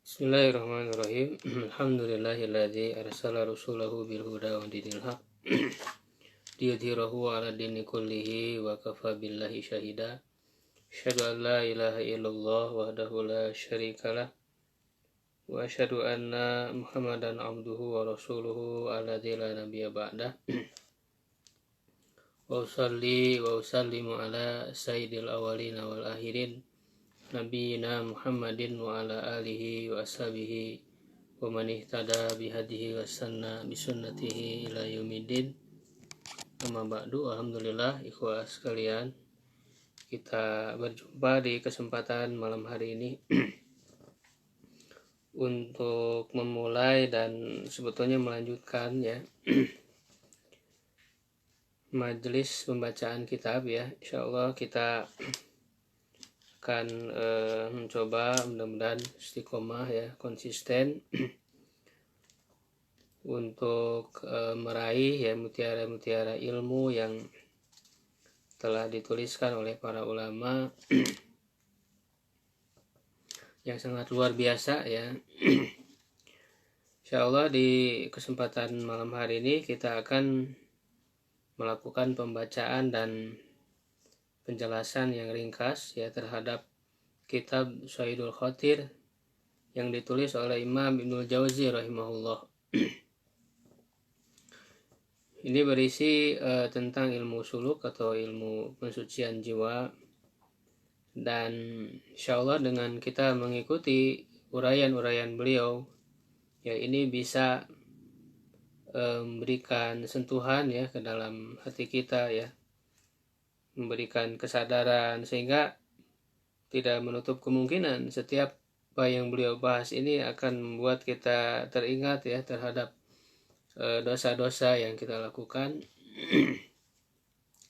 Bismillahirrahmanirrahim. Alhamdulillahilladzi arsala rasulahu bil huda wa dinil haq liyudhhirahu 'ala dini kullihi wa kafa billahi syahida. Asyhadu an la ilaha illallah wahdahu la syarikalah wa asyhadu anna Muhammadan abduhu wa rasuluhu alladzi la nabiyya ba'dah. Wa usalli wa usallimu ala sayyidil awwalina wal akhirin Nabiyina Muhammadin wa ala alihi wa ashabihi wa man ihtada bihadihi wa sanna bisunnatihi ila yaumiddin. Amma ba'du. Alhamdulillah ikhwah sekalian, kita berjumpa di kesempatan malam hari ini untuk memulai dan sebetulnya melanjutkan majelis pembacaan kitab ya. Insyaallah kita akan mencoba, mudah-mudahan istiqomah ya, konsisten untuk meraih ya mutiara-mutiara ilmu yang telah dituliskan oleh para ulama yang sangat luar biasa ya. Insyaallah di kesempatan malam hari ini kita akan melakukan pembacaan dan penjelasan yang ringkas ya terhadap kitab Saidul Khatir yang ditulis oleh Imam Ibnul Jauzi rahimahullah. Ini berisi tentang ilmu suluk atau ilmu pensucian jiwa, dan insyaallah dengan kita mengikuti uraian-uraian beliau ya, ini bisa memberikan sentuhan ya ke dalam hati kita ya, memberikan kesadaran, sehingga tidak menutup kemungkinan setiap apa yang beliau bahas ini akan membuat kita teringat ya terhadap dosa-dosa yang kita lakukan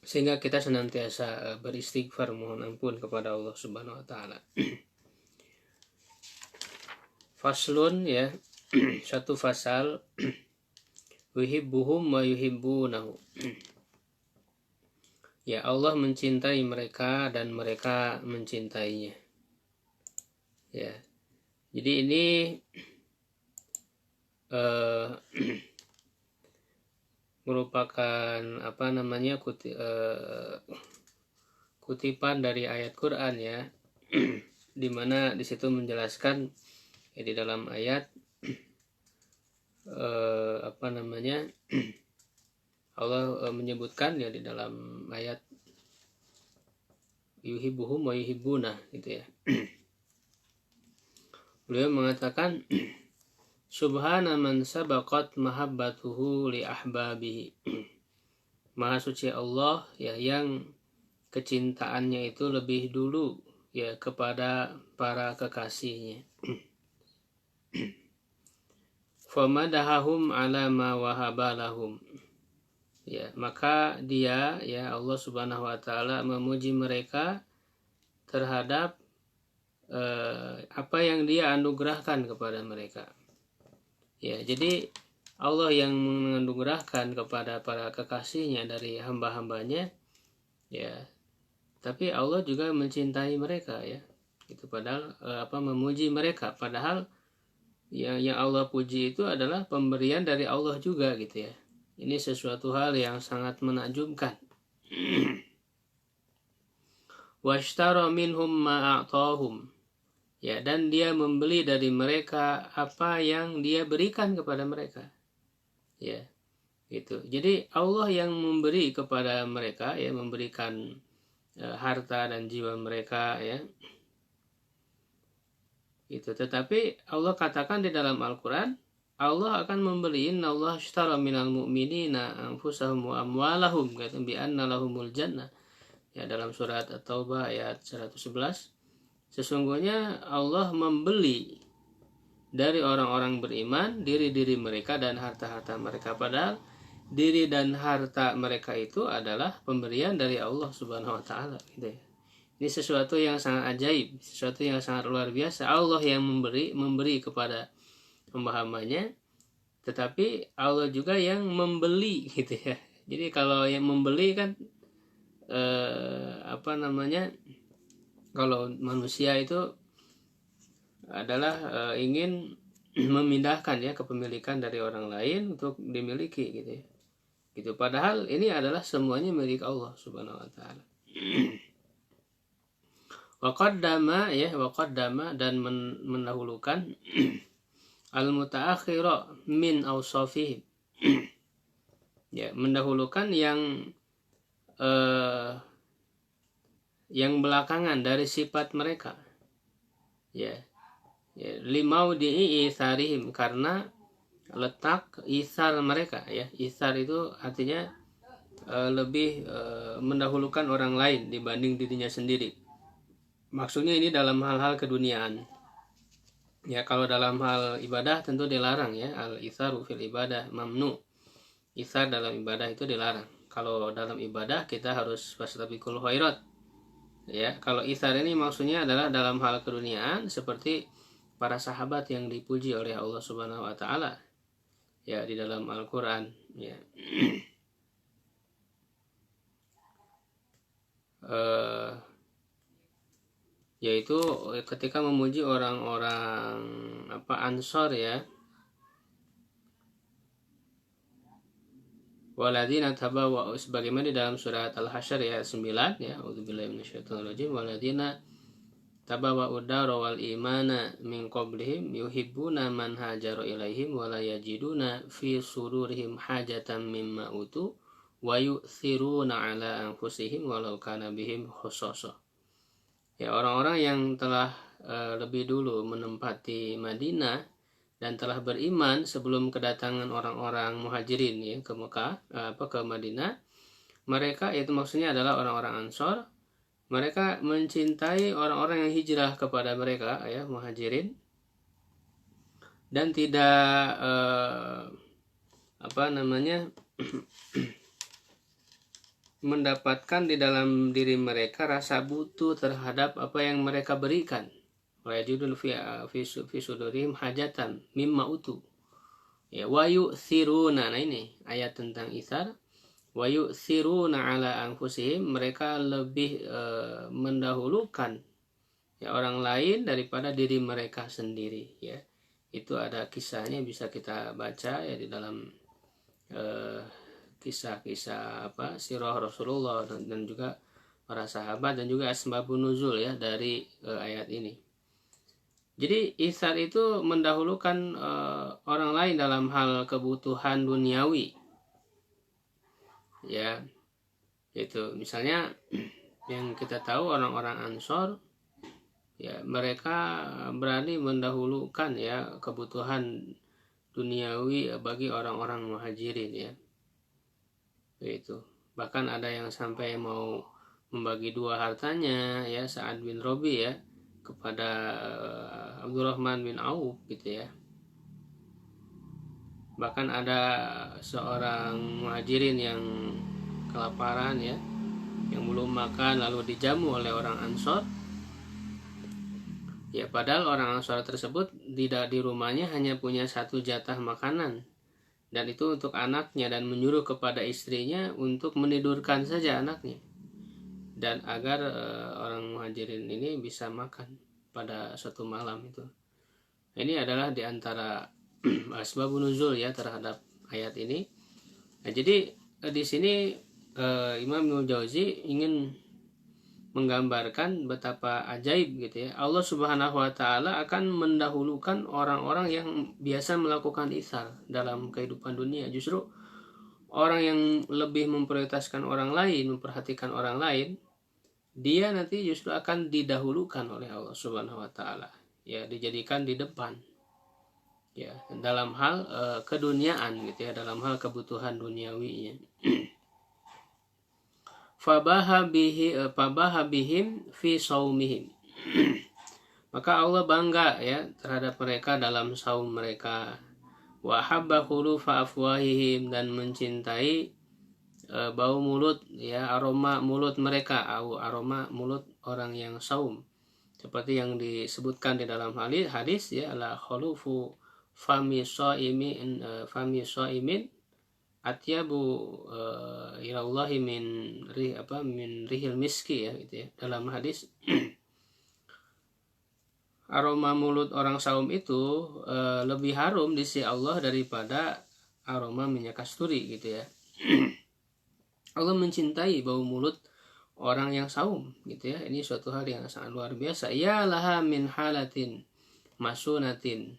sehingga kita senantiasa beristighfar, mohon ampun kepada Allah Subhanahu wa taala. Faslun ya, satu fasal, yuhibbuhum wa yuhibbunahu. Ya, Allah mencintai mereka dan mereka mencintainya. Ya. Jadi ini merupakan kutipan dari ayat Quran ya, di mana di situ menjelaskan ya, di dalam ayat Allah menyebutkan ya di dalam ayat yuhibbuhum wa yuhibbuna gitu ya. Beliau mengatakan subhana man sabaqat mahabbatuhu li ahbabihi. Maha suci Allah ya yang kecintaannya itu lebih dulu ya kepada para kekasihnya. Famadahahum ala ma wahabalahum. Ya, maka dia ya Allah Subhanahu wa taala memuji mereka terhadap apa yang dia anugerahkan kepada mereka. Ya, jadi Allah yang menganugerahkan kepada para kekasihnya dari hamba-hambanya ya, tapi Allah juga mencintai mereka ya. Itu padahal memuji mereka, padahal yang Allah puji itu adalah pemberian dari Allah juga gitu ya. Ini sesuatu hal yang sangat menakjubkan. Washtara minhum ma a'tahum. Ya, dan dia membeli dari mereka apa yang dia berikan kepada mereka. Ya, gitu. Jadi Allah yang memberi kepada mereka ya, memberikan harta dan jiwa mereka ya. Itu. Tetapi Allah katakan di dalam Al-Qur'an, Allah akan membeli, innallaha ashtara minal mu'minina anfusahum wa amwalahum bi anna lahumul jannah. Ya, dalam surat At-Taubah ayat 111. Sesungguhnya Allah membeli dari orang-orang beriman diri-diri mereka dan harta-harta mereka, padahal diri dan harta mereka itu adalah pemberian dari Allah Subhanahu wa taala gitu ya. Ini sesuatu yang sangat ajaib, sesuatu yang sangat luar biasa. Allah yang memberi kepada hamba-hambanya, tetapi Allah juga yang membeli gitu ya. Jadi kalau yang membeli kan kalau manusia itu adalah ingin memindahkan ya kepemilikan dari orang lain untuk dimiliki gitu ya. Gitu. Padahal ini adalah semuanya milik Allah Subhanahu wa taala. Waqaddama ya, waqaddama dan mendahulukan al-mutaakhira min awsafihim. Ya, mendahulukan yang belakangan dari sifat mereka. Ya. Limaudii isarihim, karena letak isar mereka ya. Isar itu artinya lebih mendahulukan orang lain dibanding dirinya sendiri. Maksudnya ini dalam hal-hal keduniaan. Ya, kalau dalam hal ibadah tentu dilarang ya, al-isaru fil ibadah mamnu. Isar dalam ibadah itu dilarang. Kalau dalam ibadah kita harus fastabiqul khairat. Ya, kalau isar ini maksudnya adalah dalam hal keduniaan seperti para sahabat yang dipuji oleh Allah Subhanahu wa taala ya di dalam Al-Qur'an ya. Yaitu ketika memuji orang-orang Ansor ya, waladina tabawwa'u, sebagaimana di dalam surat Al-Hasyr ya 9 ya, auzubillahi minasyaitonirrajim, waladina tabawwa'u dara wal imana min qablihim yuhibbuna man hajara ilaihim wa la yajiduna fi sudurihim hajatan mimma utu wa yu'thiruna ala anfusihim walau kana bihim khassasah. Ya, orang-orang yang telah lebih dulu menempati Madinah dan telah beriman sebelum kedatangan orang-orang muhajirin ya ke Mekah, ke Madinah, mereka itu maksudnya adalah orang-orang Ansor, mereka mencintai orang-orang yang hijrah kepada mereka ya, muhajirin, dan tidak mendapatkan di dalam diri mereka rasa butuh terhadap apa yang mereka berikan. Wa yajidul fi sudurihim hajatan mimma utu. Ya, wa yu'thiruna, nah ini ayat tentang isar. Wa yu'thiruna ala anfusihim, mereka lebih mendahulukan ya orang lain daripada diri mereka sendiri ya. Itu ada kisahnya, bisa kita baca ya di dalam kisah-kisah sirah Rasulullah dan juga para sahabat, dan juga asbabun nuzul ya dari ayat ini. Jadi isar itu mendahulukan orang lain dalam hal kebutuhan duniawi ya. Itu misalnya yang kita tahu orang-orang Ansor ya, mereka berani mendahulukan ya kebutuhan duniawi bagi orang-orang muhajirin ya. Itu bahkan ada yang sampai mau membagi dua hartanya ya, Sa'ad bin Robi ya, kepada Abdurrahman bin Auf gitu ya. Bahkan ada seorang muhajirin yang kelaparan ya, yang belum makan lalu dijamu oleh orang Ansor ya, padahal orang Ansor tersebut tidak di rumahnya hanya punya satu jatah makanan, dan itu untuk anaknya, dan menyuruh kepada istrinya untuk menidurkan saja anaknya, dan agar orang muhajirin ini bisa makan pada suatu malam itu. Ini adalah diantara asbabun nuzul ya terhadap ayat ini. Nah, jadi di sini Imam Ibnu Jauzi ingin menggambarkan betapa ajaib gitu ya, Allah Subhanahu wa taala akan mendahulukan orang-orang yang biasa melakukan isar dalam kehidupan dunia. Justru orang yang lebih memprioritaskan orang lain, memperhatikan orang lain, dia nanti justru akan didahulukan oleh Allah Subhanahu wa taala ya, dijadikan di depan ya dalam hal keduniaan gitu ya, dalam hal kebutuhan duniawinya. Fabaha bihim fi saumihim. Maka Allah bangga ya terhadap mereka dalam saum mereka. Wa habba khulufa afwahihim, dan mencintai bau mulut ya, aroma mulut mereka, aroma mulut orang yang saum. Seperti yang disebutkan di dalam hadis ya, la khulufu fami shaimin atyabu ilallahi min rihil miski ya gitu ya, dalam hadis aroma mulut orang saum itu lebih harum di sisi Allah daripada aroma minyak kasturi gitu ya. Allah mencintai bau mulut orang yang saum gitu ya. Ini suatu hal yang sangat luar biasa. Ya laha min halatin masunatin,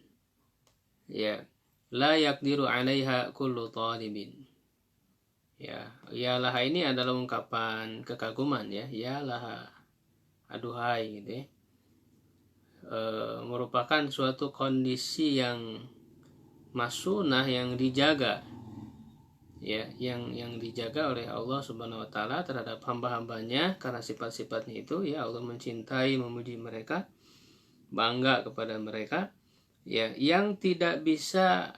ya la yakdiru 'alaiha kullu talibin. Ya laha ini adalah ungkapan kekaguman ya. Ya laha, aduhai gitu ya. Merupakan suatu kondisi yang masunah, yang dijaga ya, yang dijaga oleh Allah Subhanahu wa taala terhadap hamba-hambanya karena sifat-sifatnya itu ya. Allah mencintai, memuji mereka, bangga kepada mereka ya, yang tidak bisa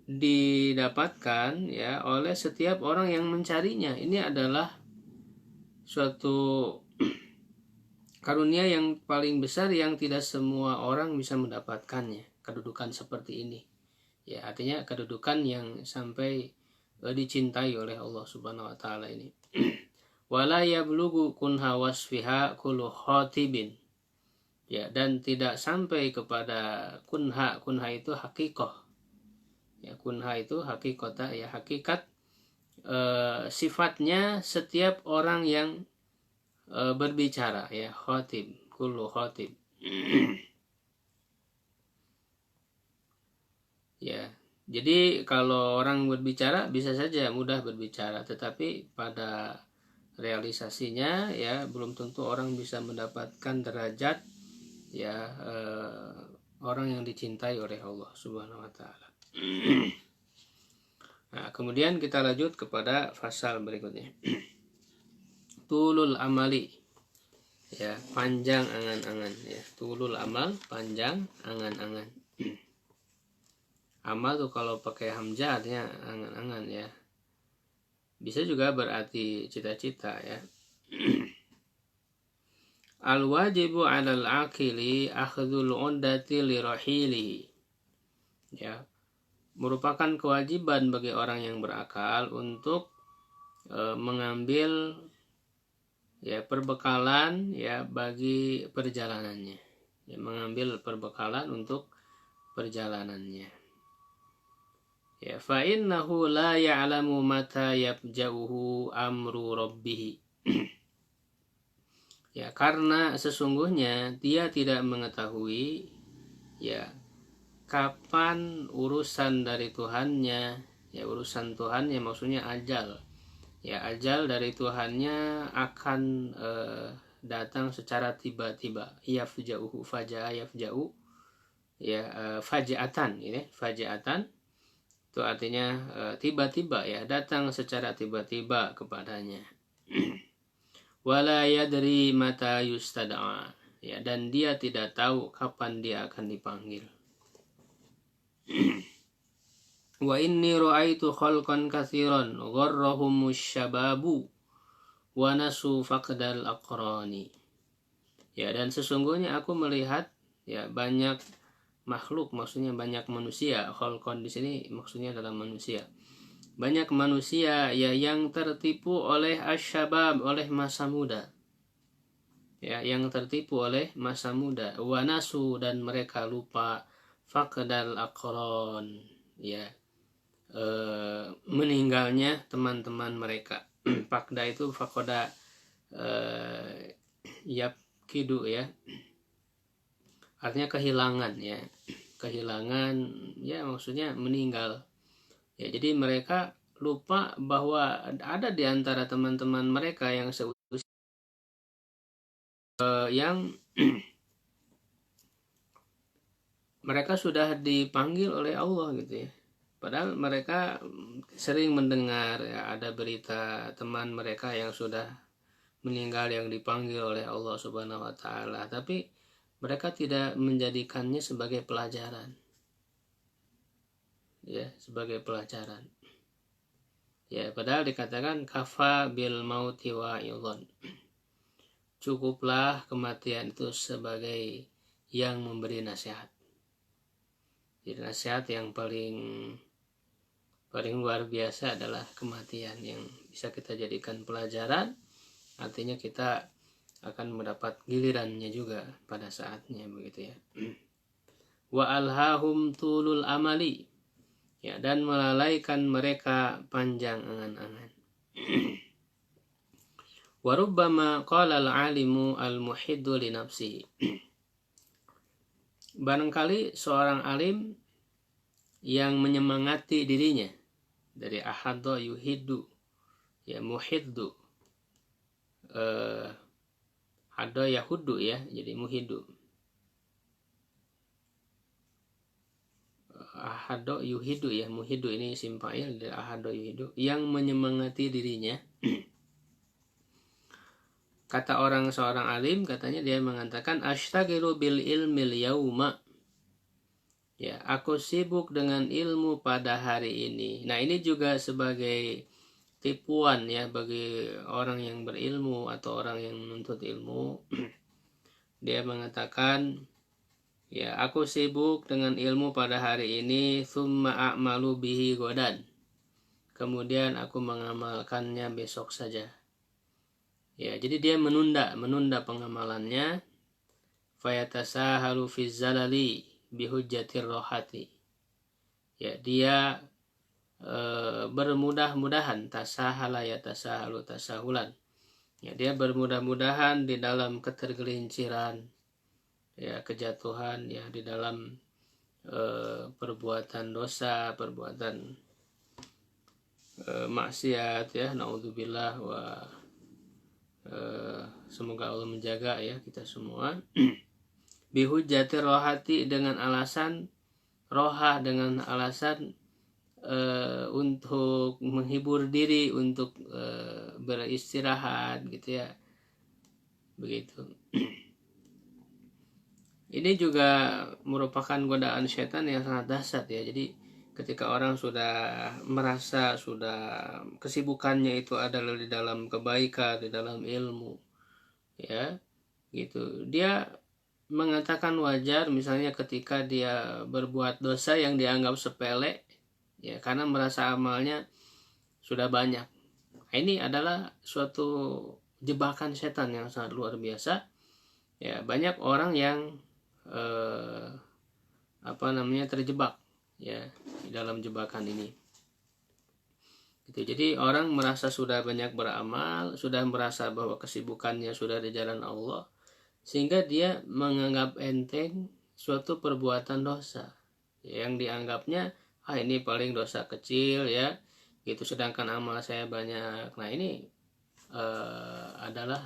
didapatkan ya oleh setiap orang yang mencarinya. Ini adalah suatu karunia yang paling besar yang tidak semua orang bisa mendapatkannya, kedudukan seperti ini. Ya, artinya kedudukan yang sampai dicintai oleh Allah Subhanahu wa taala ini. Wala yablughu kunha wasfiha kullu khatibin. Ya, dan tidak sampai kepada kunha. Kunha itu hakikoh. Ya, kunha itu hakikota ya, hakikat sifatnya setiap orang yang berbicara ya, khatib, kullu khatib. Ya, jadi kalau orang berbicara bisa saja mudah berbicara, tetapi pada realisasinya ya belum tentu orang bisa mendapatkan derajat ya orang yang dicintai oleh Allah Subhanahu wa taala. Nah, kemudian kita lanjut kepada pasal berikutnya. Tulul amali, ya, panjang angan-angan ya. Tulul amal, panjang angan-angan. Amal tuh kalau pakai hamzah artinya angan-angan ya. Bisa juga berarti cita-cita ya. Al wajibu 'alal aqili akhdhul 'uddati li rahili. Ya, merupakan kewajiban bagi orang yang berakal untuk mengambil ya perbekalan ya bagi perjalanannya. Ya, mengambil perbekalan untuk perjalanannya. Ya, fa innahu la ya'lamu mata yabja'uhu amru rabbih. Ya, karena sesungguhnya dia tidak mengetahui ya kapan urusan dari Tuhannya. Ya, urusan Tuhannya maksudnya ajal. Ya, ajal dari Tuhannya akan datang secara tiba-tiba. Yafja'uhu, faja'a yafja'u ya, faja'atan ini, faja'atan itu artinya tiba-tiba ya, datang secara tiba-tiba kepadanya. Wala yadri mata yustada'a ya, dan dia tidak tahu kapan dia akan dipanggil. Wa inni ra'aitu khalqan katsiran gharrahumus syababu wa nasu faqdal aqrani. Ya, dan sesungguhnya aku melihat ya banyak makhluk, maksudnya banyak manusia. Khalqan di sini maksudnya adalah manusia. Banyak manusia ya yang tertipu oleh asyabab, oleh masa muda. Ya, yang tertipu oleh masa muda. Wa nasu, dan mereka lupa faqdal aqran ya, meninggalnya teman-teman mereka. Fakda itu fakoda yapkidu ya, artinya kehilangan ya, kehilangan ya, maksudnya meninggal ya. Jadi mereka lupa bahwa ada di antara teman-teman mereka yang seusia yang mereka sudah dipanggil oleh Allah gitu ya. Padahal mereka sering mendengar ya, ada berita teman mereka yang sudah meninggal yang dipanggil oleh Allah Subhanahu wa taala, tapi mereka tidak menjadikannya sebagai pelajaran. Ya, sebagai pelajaran. Ya, padahal dikatakan kafa bil mauti wa'idhan. Cukuplah kematian itu sebagai yang memberi nasihat. Jadi nasihat yang paling luar biasa adalah kematian, yang bisa kita jadikan pelajaran. Artinya kita akan mendapat gilirannya juga pada saatnya, begitu ya. Wa alhahum tulul amali, ya, dan melalaikan mereka panjang angan-angan. Wa rubbama qala al-alimu al-muhiddu li nafsihi. Barangkali seorang alim yang menyemangati dirinya, dari ahaddo yuhiddu, ya, muhiddu, haddo yahuddu, ya, jadi muhiddu. Ahaddo yuhiddu, ya, muhiddu ini isim fa'il dari ahaddo yuhiddu, yang menyemangati dirinya. Kata seorang alim, katanya dia mengatakan ashtagilu bil ilmil yauma, ya, aku sibuk dengan ilmu pada hari ini. Nah, ini juga sebagai tipuan, ya, bagi orang yang berilmu atau orang yang menuntut ilmu. Dia mengatakan, ya, aku sibuk dengan ilmu pada hari ini, thumma a'malu bihi godan, kemudian aku mengamalkannya besok saja. Ya, jadi dia menunda pengamalannya. Fayatasahalu fi zalali bihujjatir rohati. Ya, dia bermudah-mudahan, tasahala ya tasahalu tasahulan. Ya, dia bermudah-mudahan di dalam ketergelinciran, ya, kejatuhan, ya, di dalam perbuatan dosa, perbuatan maksiat, ya, naudzubillah, wa semoga Allah menjaga, ya, kita semua. Bihujjatir rohati, dengan alasan rohah, dengan alasan untuk menghibur diri, untuk beristirahat, gitu ya, begitu. Ini juga merupakan godaan setan yang sangat dahsyat, ya. Jadi ketika orang sudah merasa kesibukannya itu adalah di dalam kebaikan, di dalam ilmu, ya, gitu, dia mengatakan wajar misalnya ketika dia berbuat dosa yang dianggap sepele, ya, karena merasa amalnya sudah banyak. Ini adalah suatu jebakan setan yang sangat luar biasa, ya. Banyak orang yang terjebak, ya, di dalam jebakan ini, gitu. Jadi orang merasa sudah banyak beramal, sudah merasa bahwa kesibukannya sudah di jalan Allah, sehingga dia menganggap enteng suatu perbuatan dosa yang dianggapnya ini paling dosa kecil, ya, gitu, sedangkan amal saya banyak. Nah, ini adalah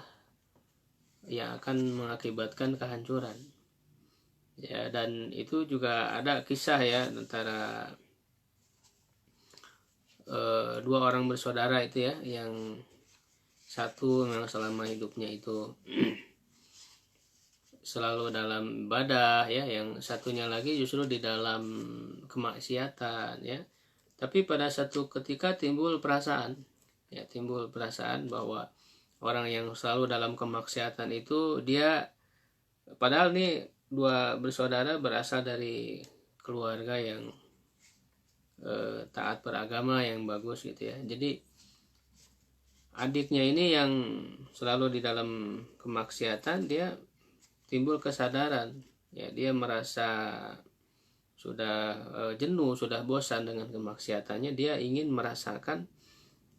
yang akan mengakibatkan kehancuran, ya. Dan itu juga ada kisah, ya, antara dua orang bersaudara itu, ya, yang satu memang selama hidupnya itu selalu dalam ibadah, ya, yang satunya lagi justru di dalam kemaksiatan, ya. Tapi pada satu ketika timbul perasaan bahwa orang yang selalu dalam kemaksiatan itu, dia padahal nih dua bersaudara berasal dari keluarga yang taat beragama, yang bagus, gitu ya. Jadi adiknya ini yang selalu di dalam kemaksiatan, dia timbul kesadaran, ya, dia merasa sudah jenuh, sudah bosan dengan kemaksiatannya, dia ingin merasakan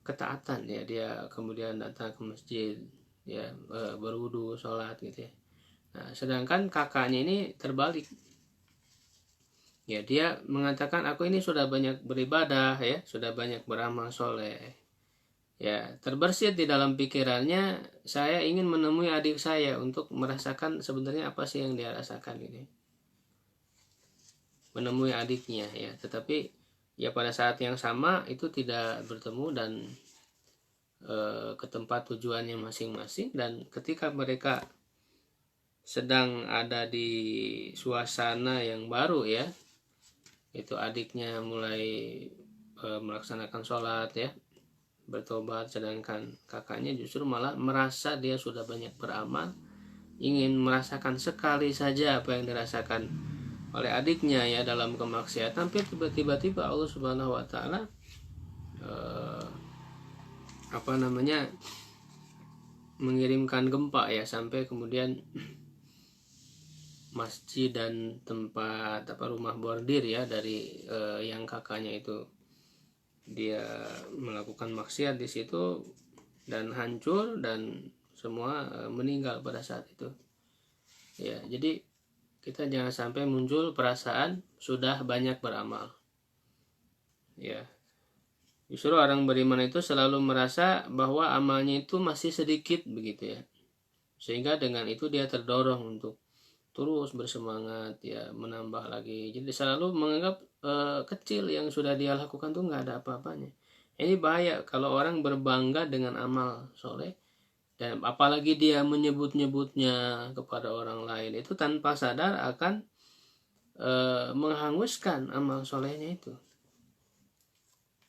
ketaatan, ya. Dia kemudian datang ke masjid, ya, berwudu, sholat, gitu ya. Nah, sedangkan kakaknya ini terbalik, ya, dia mengatakan aku ini sudah banyak beribadah, ya, sudah banyak beramal soleh, ya, terbersit di dalam pikirannya, saya ingin menemui adik saya untuk merasakan sebenarnya apa sih yang dia rasakan, ini menemui adiknya, ya. Tetapi, ya, pada saat yang sama itu tidak bertemu dan ke tempat tujuannya masing-masing. Dan ketika mereka sedang ada di suasana yang baru, ya, itu adiknya mulai melaksanakan sholat, ya, bertobat, sedangkan kakaknya justru malah merasa dia sudah banyak beramal, ingin merasakan sekali saja apa yang dirasakan oleh adiknya, ya, dalam kemaksiatan. Tapi tiba-tiba Allah Subhanahu wa taala mengirimkan gempa ya, sampai kemudian masjid dan tempat rumah bordir ya dari yang kakaknya itu dia melakukan maksiat di situ dan hancur dan semua meninggal pada saat itu. Ya, jadi kita jangan sampai muncul perasaan sudah banyak beramal. Ya. Justru orang beriman itu selalu merasa bahwa amalnya itu masih sedikit begitu ya. Sehingga dengan itu dia terdorong untuk terus bersemangat ya, menambah lagi. Jadi selalu menganggap kecil yang sudah dia lakukan tuh nggak ada apa-apanya. Ini bahaya kalau orang berbangga dengan amal soleh, dan apalagi dia menyebut-nyebutnya kepada orang lain, itu tanpa sadar akan menghanguskan amal solehnya itu.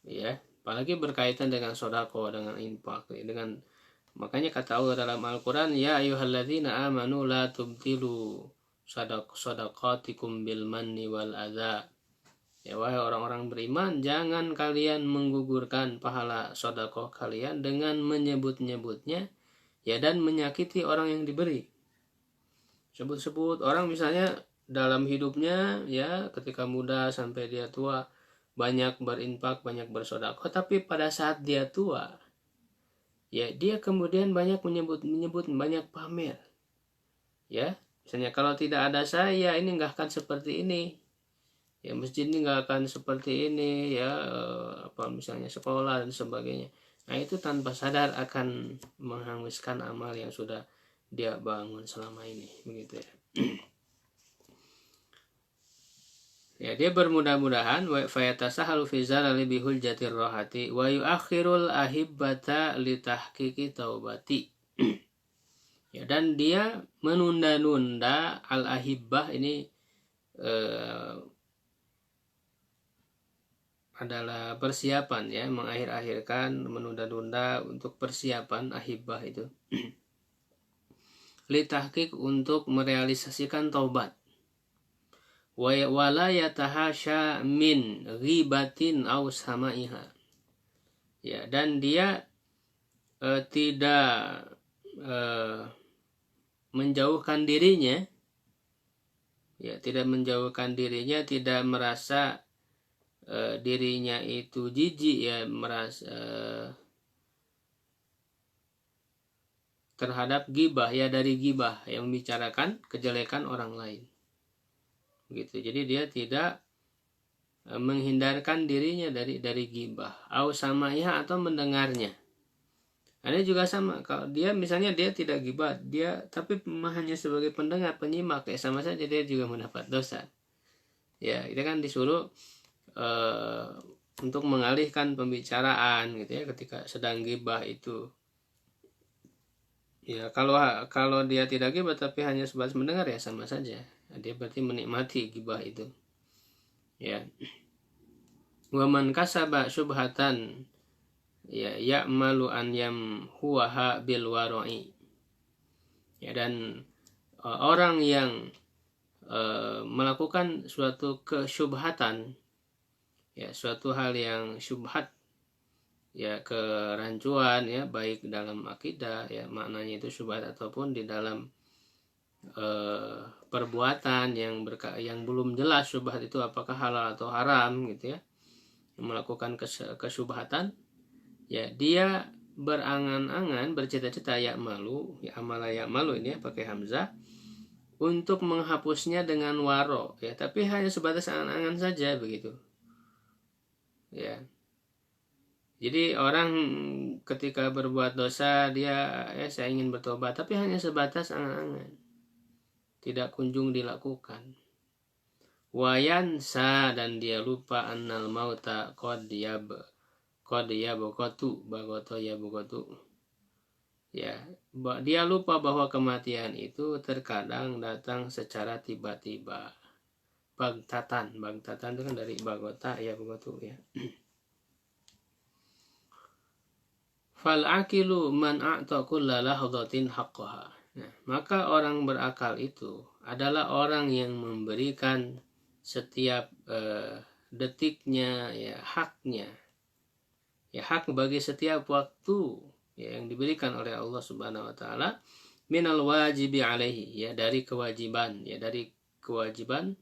Ya, apalagi berkaitan dengan sodako, dengan infak, dengan makanya kata Allah dalam Al-Quran, ya ayyuhalladzina amanu la tubtilu sadaqatikum bil manni wal adza. Ya, wahai orang-orang beriman, jangan kalian menggugurkan pahala sedekah kalian dengan menyebut-nyebutnya ya, dan menyakiti orang yang diberi. Sebut-sebut orang misalnya dalam hidupnya ya, ketika muda sampai dia tua banyak berinfak, banyak bersedekah, tapi pada saat dia tua ya dia kemudian banyak menyebut, banyak pamer. Ya, misalnya kalau tidak ada saya ini nggak akan seperti ini. Ya, masjid ini nggak akan seperti ini ya, misalnya sekolah dan sebagainya. Nah, itu tanpa sadar akan menghanguskan amal yang sudah dia bangun selama ini, begitu ya. Ya, dia bermudah-mudahan wa fayatasahalu fi zalali bihul jatir rohati wa yuakhirul ahibbata li tahqiqi taubati. Ya, dan dia menunda-nunda al-ahibbah ini adalah persiapan ya, mengakhir-akhirkan, menunda-nunda untuk persiapan ahibbah itu. Li tahqiq, untuk merealisasikan taubat. Wala yatahasya min ghibatin aw samaiha. Ya, dan dia tidak menjauhkan dirinya, ya, tidak menjauhkan dirinya, tidak merasa dirinya itu jijik ya, merasa terhadap gibah ya, dari gibah yang membicarakan kejelekan orang lain. Gitu. Jadi dia tidak menghindarkan dirinya dari gibah, au samaiha, atau mendengarnya. Ini juga sama, kalau dia misalnya dia tidak gibah, dia tapi hanya sebagai pendengar, penyimak, ya sama saja dia juga mendapat dosa. Ya, kita kan disuruh untuk mengalihkan pembicaraan gitu ya ketika sedang gibah itu. Ya, kalau dia tidak gibah tapi hanya sebatas mendengar ya sama saja. Dia berarti menikmati gibah itu. Ya. Wa man kasaba syubhatan ya ya'malu an yamhuha bil wara'i. Ya, dan orang yang melakukan suatu kesyubhatan ya, suatu hal yang syubhat ya, kerancuan ya, baik dalam akidah ya, maknanya itu syubhat, ataupun di dalam perbuatan yang belum jelas syubhat itu apakah halal atau haram gitu ya, melakukan kesyubhatan ya, dia berangan-angan, bercita-cita ya malu ya, amala ya malu ini ya, pakai hamzah, untuk menghapusnya dengan waro ya, tapi hanya sebatas angan-angan saja begitu ya. Jadi orang ketika berbuat dosa dia saya ingin bertobat, tapi hanya sebatas angan-angan, tidak kunjung dilakukan. Wayansa, dan dia lupa annal mauta qad yabqatu bagoto yabqatu. Ya, dia lupa bahwa kematian itu terkadang datang secara tiba-tiba. Bagtatan itu kan dari bagota ya, begotu ya. Fal akilu man a'ta kulla lahdatin haqqaha. Nah, maka orang berakal itu adalah orang yang memberikan setiap detiknya ya haknya. Ya, hak bagi setiap waktu ya, yang diberikan oleh Allah Subhanahu wa taala, minal wajibi alaihi, ya, dari kewajiban, ya, dari kewajiban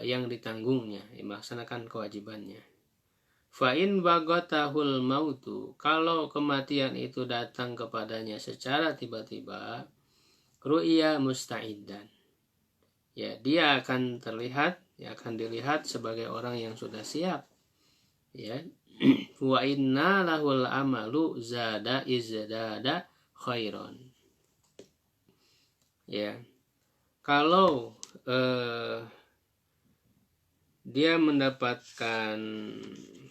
yang ditanggungnya, ya, melaksanakan kewajibannya. Fa in baghatahul mautu, kalau kematian itu datang kepadanya secara tiba-tiba, ru'ya musta'iddan, ya, dia akan terlihat, ya, akan dilihat sebagai orang yang sudah siap, ya. Wa inna lahul amalu zada izdada khairon, ya. Kalau dia mendapatkan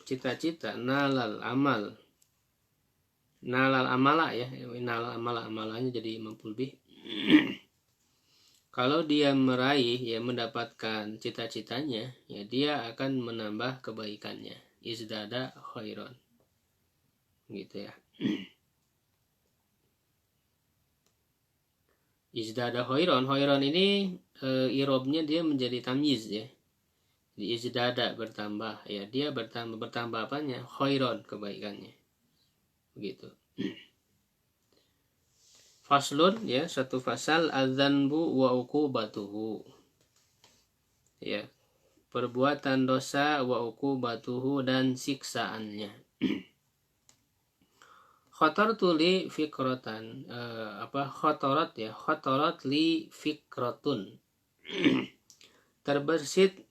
cita-cita nalal amala, ya, nalal amala, amalanya jadi maf'ul bih. Kalau dia meraih, ya, mendapatkan cita-citanya, ya, dia akan menambah kebaikannya, izdada khairon, gitu ya. Izdada khairon ini irobnya dia menjadi tamyiz, ya. Di izdada bertambah, ya, dia bertambah apanya? Khairon, kebaikannya, begitu. Faslun, ya, satu fasal, adzanbu wa uqubatuhu, ya, perbuatan dosa, wa uqubatuhu, dan siksaannya. Khotortu li fikrotan, khotorat, ya, khotorat li fikrotun, terbersit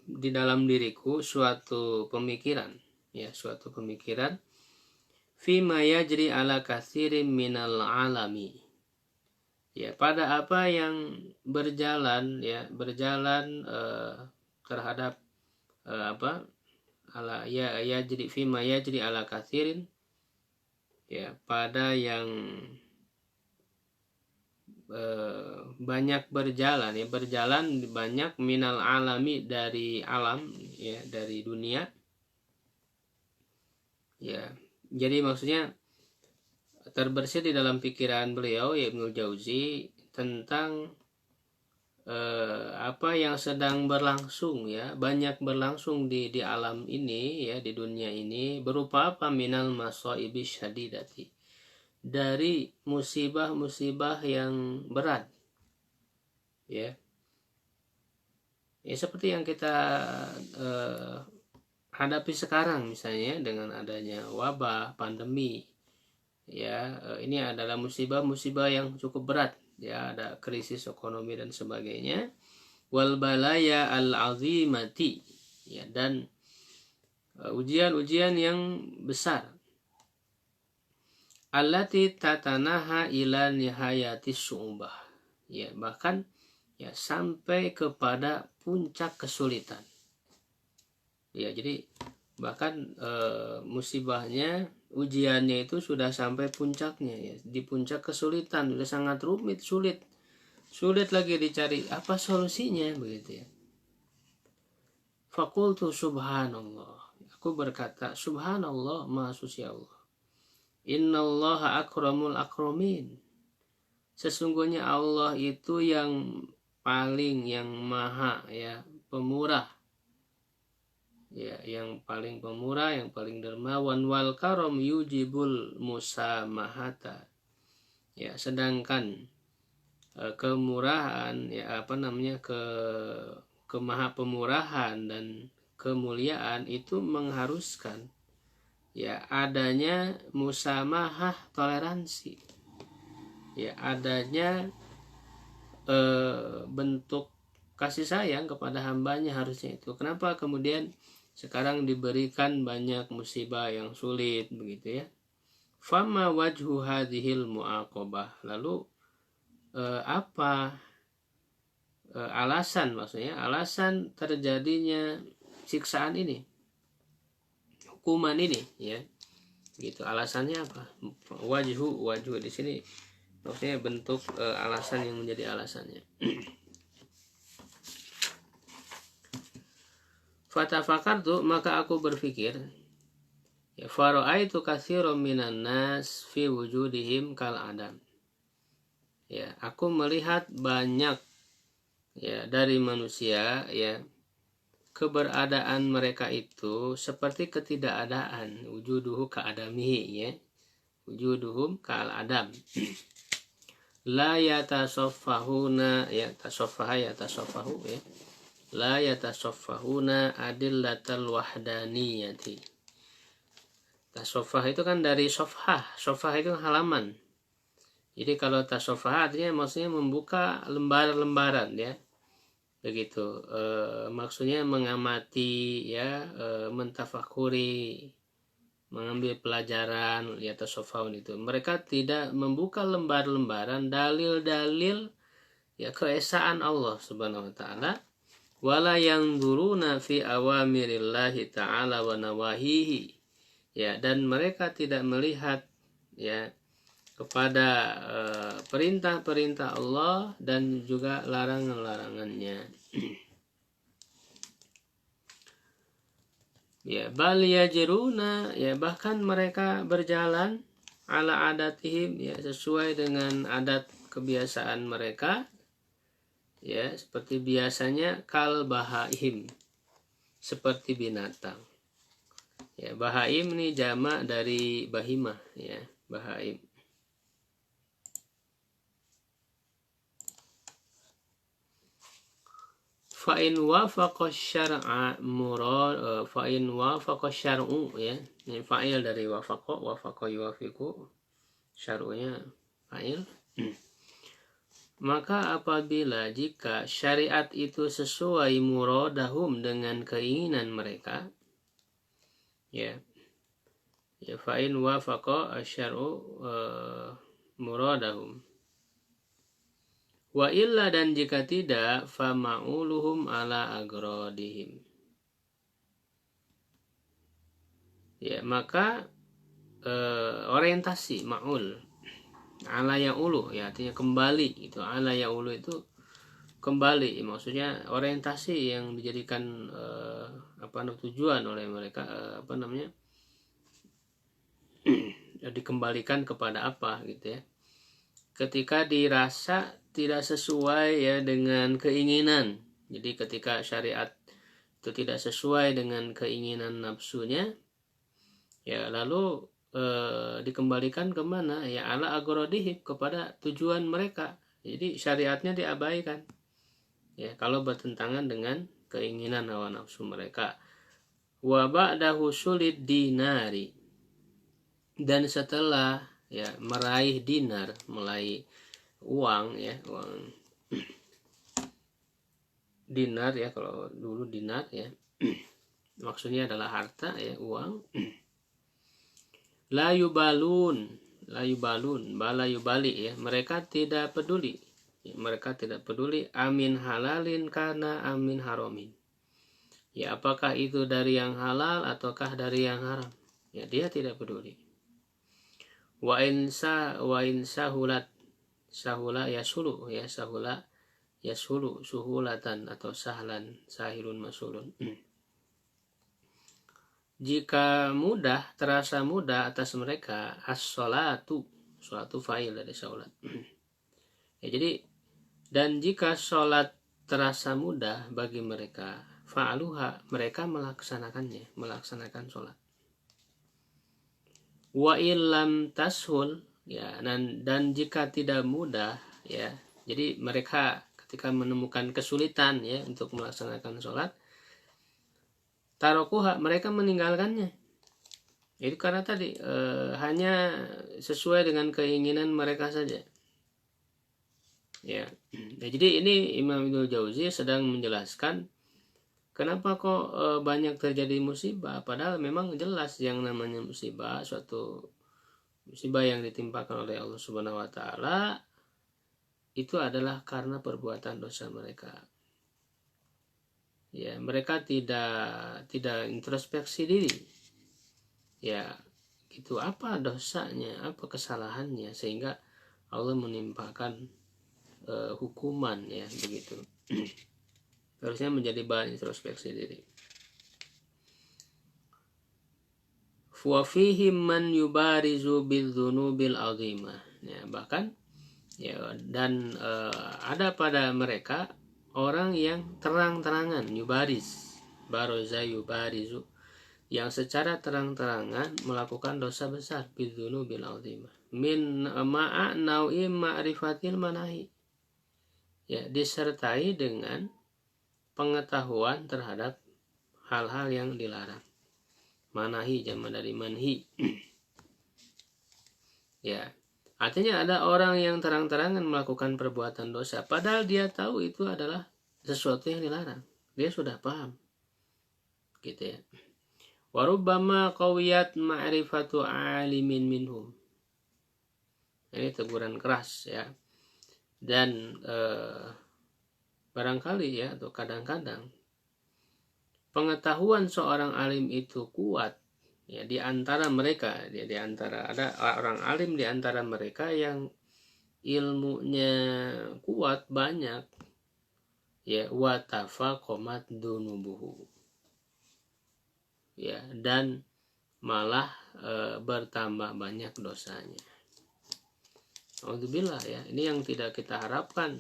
di dalam diriku suatu pemikiran, ya, suatu pemikiran, fima yajri ala katsirin minal alami, ya, pada apa yang berjalan, ya, terhadap ala, ya, yajri, fima yajri ala katsirin, ya, pada yang banyak berjalan, ya, berjalan banyak, minal alami, dari alam, ya, dari dunia, ya. Jadi maksudnya terbersit di dalam pikiran beliau, ya, Ibnu Jauzi, tentang apa yang sedang berlangsung, ya, banyak berlangsung di alam ini, ya, di dunia ini, berupa apa? Minal masaibi syadidati, dari musibah-musibah yang berat, ya. Ya, seperti yang kita hadapi sekarang, misalnya dengan adanya wabah, pandemi, ya, ini adalah musibah-musibah yang cukup berat, ya, ada krisis ekonomi dan sebagainya. Wal balaya al azimati, ya, dan ujian-ujian yang besar, allati tatanaha ila nihayati su'ubah, ya, bahkan, ya, sampai kepada puncak kesulitan, ya. Jadi bahkan musibahnya, ujiannya itu sudah sampai puncaknya, ya, di puncak kesulitan, sudah sangat rumit, sulit lagi dicari apa solusinya, begitu, ya. Faqultu subhanallah, aku berkata, subhanallah, maha suci Allah. Innallaha akramul akramin, sesungguhnya Allah itu yang paling, yang maha, ya, pemurah, ya, yang paling pemurah, yang paling dermawan. Wal karam yujibul musamahata, ya, sedangkan kemurahan, ya, kemaha pemurahan dan kemuliaan itu mengharuskan, ya, adanya musamahah, toleransi, ya, adanya bentuk kasih sayang kepada hambanya, harusnya itu. Kenapa kemudian sekarang diberikan banyak musibah yang sulit, begitu, ya. Fama wajhu hadhil mu'aqabah, lalu apa alasan, maksudnya alasan terjadinya siksaan ini, hukuman ini, ya, gitu. Alasannya apa? Wajhu di sini maksudnya bentuk alasan yang menjadi alasannya. Fatafakartu, maka aku berpikir, ya, fara'aitu katsiran minan nas fi wujudihim kal adam, ya, aku melihat banyak, ya, dari manusia, ya, keberadaan mereka itu seperti ketidakadaan, wujuduhu ka'adamihi, ya, wujuduhum kal adam. La yatasaffahuna yatasaffahu ya. La yatasaffahuna adillatal wahdaniyati. Tasaffah itu kan dari sofhah. Sofhah itu halaman. Jadi kalau tasaffah artinya maksudnya membuka lembaran-lembaran ya. Begitu. Maksudnya mengamati ya, mentafakuri, mengambil pelajaran ya tasawuf itu. Mereka tidak membuka lembar-lembaran dalil-dalil ya keesaan Allah Subhanahu wa taala, wala yanzuruna fi awamirillahi taala wa nawahihi. Ya, dan mereka tidak melihat ya kepada perintah-perintah Allah dan juga larangan-larangannya. Ya, bal yajruna ya, bahkan mereka berjalan ala adatihim ya, sesuai dengan adat kebiasaan mereka ya, seperti biasanya kal bahaim, seperti binatang. Ya, bahaim ini jamak dari bahimah ya, bahaim. Fa'in wafaqa syar'a murad, fa'in wafaqa syar'u ya, ini fa'il dari wafaqa yuwafiqu, syar'unya fa'il. Maka apabila jika syariat itu sesuai muradahum dengan keinginan mereka ya, ya fa'in wafaqa syar'u muradahum. Wa illa, dan jika tidak, fa ma'uluhum ala agradihim. Ya, maka orientasi ma'ul ala ya'ulu ya, artinya kembali itu. Ala ya'ulu itu kembali, maksudnya orientasi yang dijadikan tujuan oleh mereka, dikembalikan kepada apa gitu ya. Ketika dirasa tidak sesuai ya dengan keinginan. Jadi ketika syariat itu tidak sesuai dengan keinginan nafsunya ya, lalu dikembalikan kemana ya, ala agrodihib, kepada tujuan mereka. Jadi syariatnya diabaikan ya kalau bertentangan dengan keinginan hawa nafsu mereka. Wa ba'dahu sulid dinari, dan setelah ya meraih dinar, meraih uang ya, uang dinar ya, kalau dulu dinar ya maksudnya adalah harta ya, uang. La yubalun bala yubali ya, mereka tidak peduli ya, mereka tidak peduli amin halalin kana amin haramin ya, apakah itu dari yang halal ataukah dari yang haram ya, dia tidak peduli. Wa insahulat sahula yasulu ya, sahula yasulu suhulatan atau sahlan, sahilun masulun. Jika mudah, terasa mudah atas mereka, as-sholatu, sholatu fa'il dari sholat ya, jadi dan jika sholat terasa mudah bagi mereka, fa'aluha, mereka melaksanakan sholat. Wa illam tashul ya, dan jika tidak mudah ya, jadi mereka ketika menemukan kesulitan ya untuk melaksanakan sholat, tarokuha, mereka meninggalkannya. Itu karena tadi hanya sesuai dengan keinginan mereka saja ya. Nah, jadi ini Imam Ibnu Jauzi sedang menjelaskan kenapa kok banyak terjadi musibah, padahal memang jelas yang namanya musibah, suatu musibah yang ditimpakan oleh Allah Subhanahu wa taala itu adalah karena perbuatan dosa mereka. Ya, mereka tidak introspeksi diri. Ya, gitu, apa dosanya, apa kesalahannya sehingga Allah menimpakan hukuman ya, begitu. Harusnya menjadi bahan introspeksi diri. Wa fihim man yubarizu bidzunubil azimah ya, bahkan ya, dan ada pada mereka orang yang terang-terangan, yubariz, baroza yubarizu, yang secara terang-terangan melakukan dosa besar bidzunubil azimah min ma'a nau'i ma'rifatil manahi, ya, disertai dengan pengetahuan terhadap hal-hal yang dilarang. Manahi jamak dari manhi. Ya, artinya ada orang yang terang-terangan melakukan perbuatan dosa padahal dia tahu itu adalah sesuatu yang dilarang. Dia sudah paham. Gitu ya. Warubbama qawiyat ma'rifatu alimin minhum. Ini teguran keras ya. Dan barangkali ya, atau kadang-kadang pengetahuan seorang alim itu kuat ya, di antara mereka, di antara ada orang alim di antara mereka yang ilmunya kuat banyak ya, wa tafaqamat dunubuhu, ya, dan malah bertambah banyak dosanya. Alhamdulillah ya, ini yang tidak kita harapkan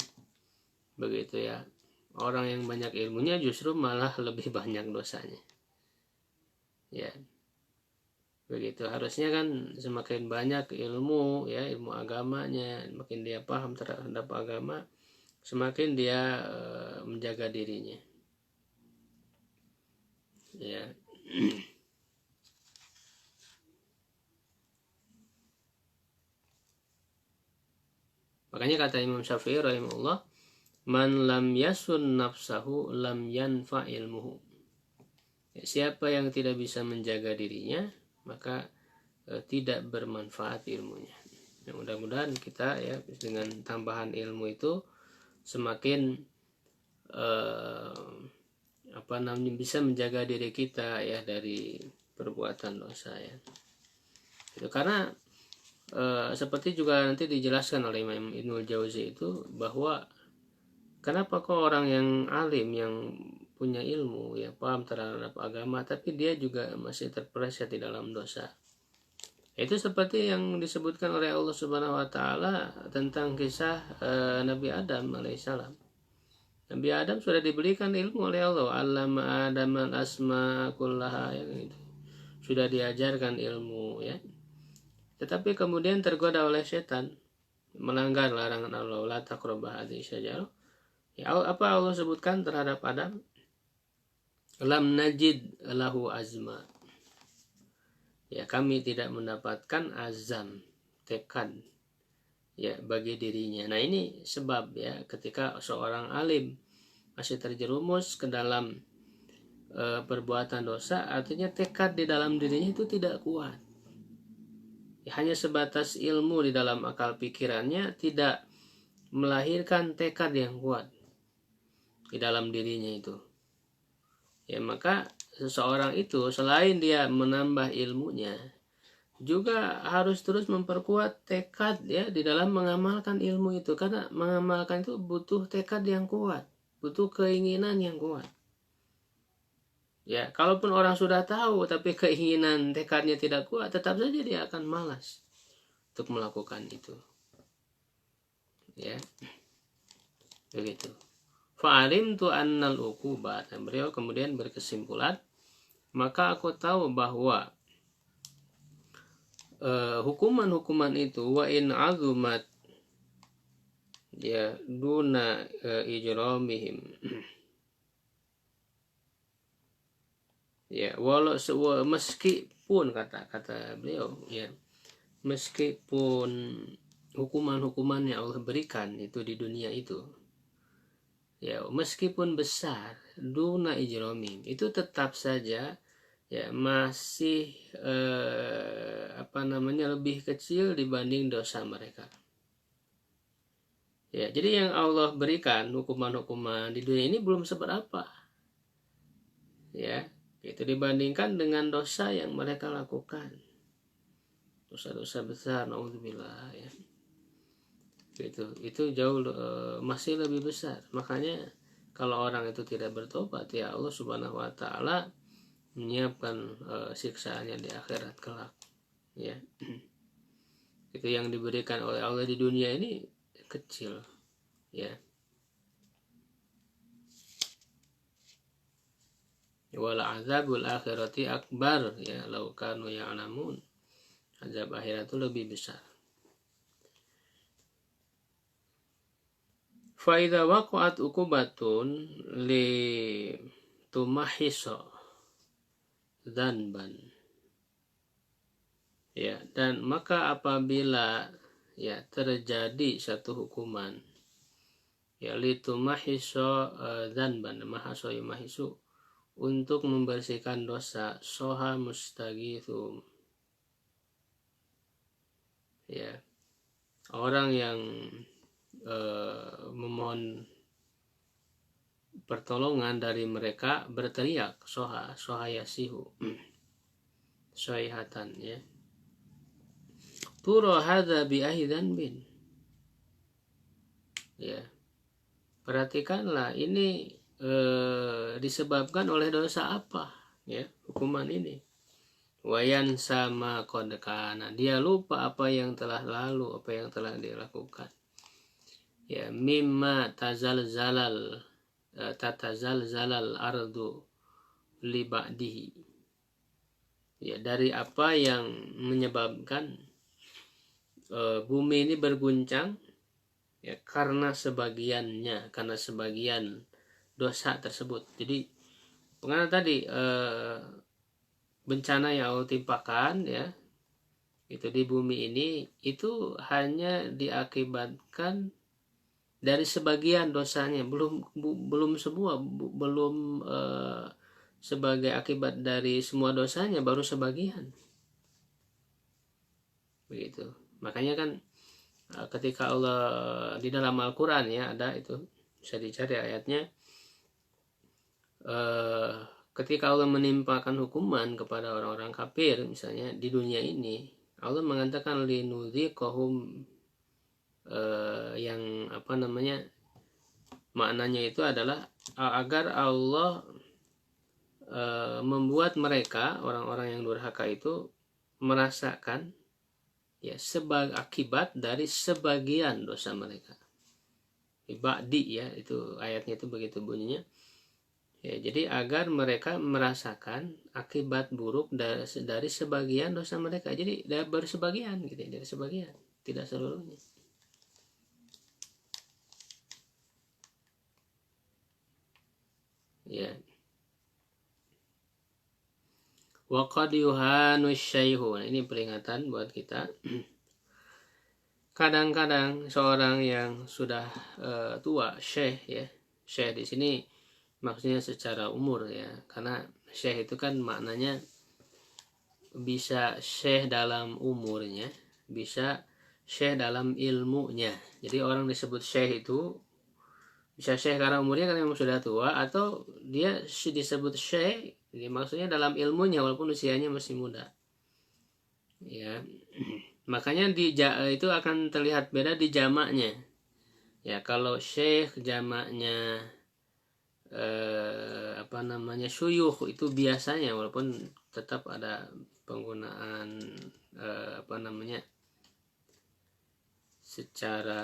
begitu ya. Orang yang banyak ilmunya justru malah lebih banyak dosanya. Ya. Begitu, harusnya kan semakin banyak ilmu ya, ilmu agamanya, makin dia paham terhadap agama, semakin dia menjaga dirinya. Ya. Makanya kata Imam Syafi'i rahimahullah, man lam yasun nafsahu lam yanfa ilmuhu. Ya, siapa yang tidak bisa menjaga dirinya, maka tidak bermanfaat ilmunya. Ya, mudah-mudahan kita ya dengan tambahan ilmu itu semakin bisa menjaga diri kita ya dari perbuatan dosa ya. Itu karena seperti juga nanti dijelaskan oleh Imam Ibnul Jauzi itu, bahwa kenapa kok orang yang alim, yang punya ilmu ya, paham terhadap agama, tapi dia juga masih terpeleset di dalam dosa. Itu seperti yang disebutkan oleh Allah Subhanahu wa taala tentang kisah Nabi Adam alaihissalam. Nabi Adam sudah diberikan ilmu oleh Allah, allama Adam al-asma kullaha, yang itu sudah diajarkan ilmu ya. Tetapi kemudian tergoda oleh setan, melanggar larangan Allah, la taqrabah hadhihi syajarah. Ya, apa Allah sebutkan terhadap Adam? Lam najid lahu azma. Ya, kami tidak mendapatkan azam, tekad ya bagi dirinya. Nah, ini sebab ya, ketika seorang alim masih terjerumus ke dalam perbuatan dosa, artinya tekad di dalam dirinya itu tidak kuat. Hanya sebatas ilmu di dalam akal pikirannya, tidak melahirkan tekad yang kuat di dalam dirinya itu. Ya, maka seseorang itu selain dia menambah ilmunya, juga harus terus memperkuat tekad ya di dalam mengamalkan ilmu itu, karena mengamalkan itu butuh tekad yang kuat, butuh keinginan yang kuat. Ya, kalaupun orang sudah tahu tapi keinginan tekadnya tidak kuat, tetap saja dia akan malas untuk melakukan itu. Ya. Begitu. Fa'alimtu annal uqubat. Beliau kemudian berkesimpulan, maka aku tahu bahwa hukuman-hukuman itu wa in azumat ya duna ijramihim. Ya, walau meskipun kata beliau ya, meskipun hukuman-hukuman yang Allah berikan itu di dunia itu ya, meskipun besar duna ijrami, itu tetap saja ya masih lebih kecil dibanding dosa mereka. Ya, jadi yang Allah berikan hukuman-hukuman di dunia ini belum seberapa. Ya, itu dibandingkan dengan dosa yang mereka lakukan. Dosa-dosa besar, naudzubillah ya. Itu jauh masih lebih besar. Makanya kalau orang itu tidak bertobat, ya Allah Subhanahu wa taala menyiapkan siksaannya di akhirat kelak. Ya. Itu yang diberikan oleh Allah di dunia ini kecil. Ya. wal azabul akhirati akbar, ya law kanu ya'lamun. Azab akhirat itu lebih besar. Fa idza waqa'at uqubatun li tumahhisa dzanban, ya, dan maka apabila ya terjadi satu hukuman, ya li tumahhisa dzanban, mahaso yumahisu, untuk membersihkan dosa, soha mustagithum, ya, orang yang memohon pertolongan dari mereka berteriak, soha yasihu, soihatan, ya, turo hadza bi ahidan bin, ya, perhatikanlah ini disebabkan oleh dosa apa, ya, hukuman ini. Wayan sama kodekana, dia lupa apa yang telah lalu, apa yang telah dia lakukan. Ya, mimma tatazalzalal ardu li ba'dihi, ya, dari apa yang menyebabkan bumi ini berguncang, ya, karena sebagian dosa tersebut. Jadi pengen tadi bencana yang Allah timpakan, ya, itu di bumi ini itu hanya diakibatkan dari sebagian dosanya, belum semua, belum sebagai akibat dari semua dosanya, baru sebagian, begitu. Makanya kan ketika Allah di dalam Al-Quran, ya, ada itu, bisa dicari ayatnya, ketika Allah menimpakan hukuman kepada orang-orang kafir, misalnya di dunia ini, Allah mengatakan linudziqahum, yang maknanya itu adalah agar Allah membuat mereka, orang-orang yang durhaka itu, merasakan, ya, sebagai akibat dari sebagian dosa mereka. Ba'di, ya, itu ayatnya itu begitu bunyinya. Ya, jadi agar mereka merasakan akibat buruk dari sebagian dosa mereka. Jadi baru sebagian, gitu, dari sebagian, tidak seluruhnya. Ya. Wa qad yuhanu syaihu. Nah, ini peringatan buat kita. Kadang-kadang seorang yang sudah tua, syekh, ya. Syekh di sini maksudnya secara umur, ya, karena syekh itu kan maknanya bisa syekh dalam umurnya, bisa syekh dalam ilmunya. Jadi orang disebut syekh itu bisa syekh karena umurnya, karena memang sudah tua, atau dia disebut syekh, jadi maksudnya dalam ilmunya walaupun usianya masih muda, ya. Makanya itu akan terlihat beda di jamaknya, ya. Kalau syekh jamaknya syuyukh, itu biasanya, walaupun tetap ada penggunaan secara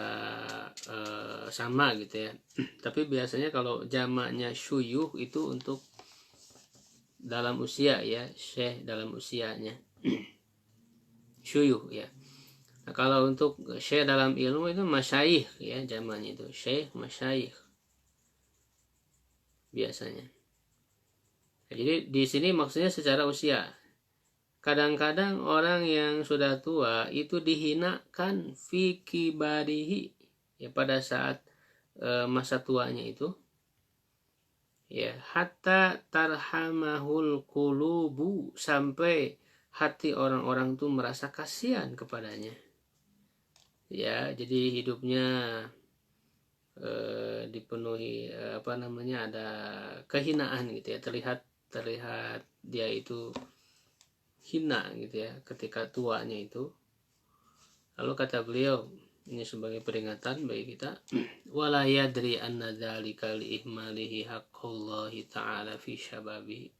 sama, gitu, ya. Tapi biasanya kalau jamaknya syuyukh itu untuk dalam usia, ya, syekh dalam usianya, syuyukh, ya. Nah, kalau untuk syekh dalam ilmu itu masyayikh, ya, jamaknya itu syekh, masyayikh biasanya. Jadi di sini maksudnya secara usia. Kadang-kadang orang yang sudah tua itu dihinakan fi kibarihi, ya, pada saat masa tuanya itu, ya, hatta tarhamahul qulubu, sampai hati orang-orang itu merasa kasihan kepadanya, ya. Jadi hidupnya dipenuhi ada kehinaan, gitu, ya, terlihat dia itu hina, gitu, ya, ketika tuanya itu. Lalu kata beliau, ini sebagai peringatan bagi kita, wala yadri anna dzalika li ihmalihi haqqallahi ta'ala fi syababihi,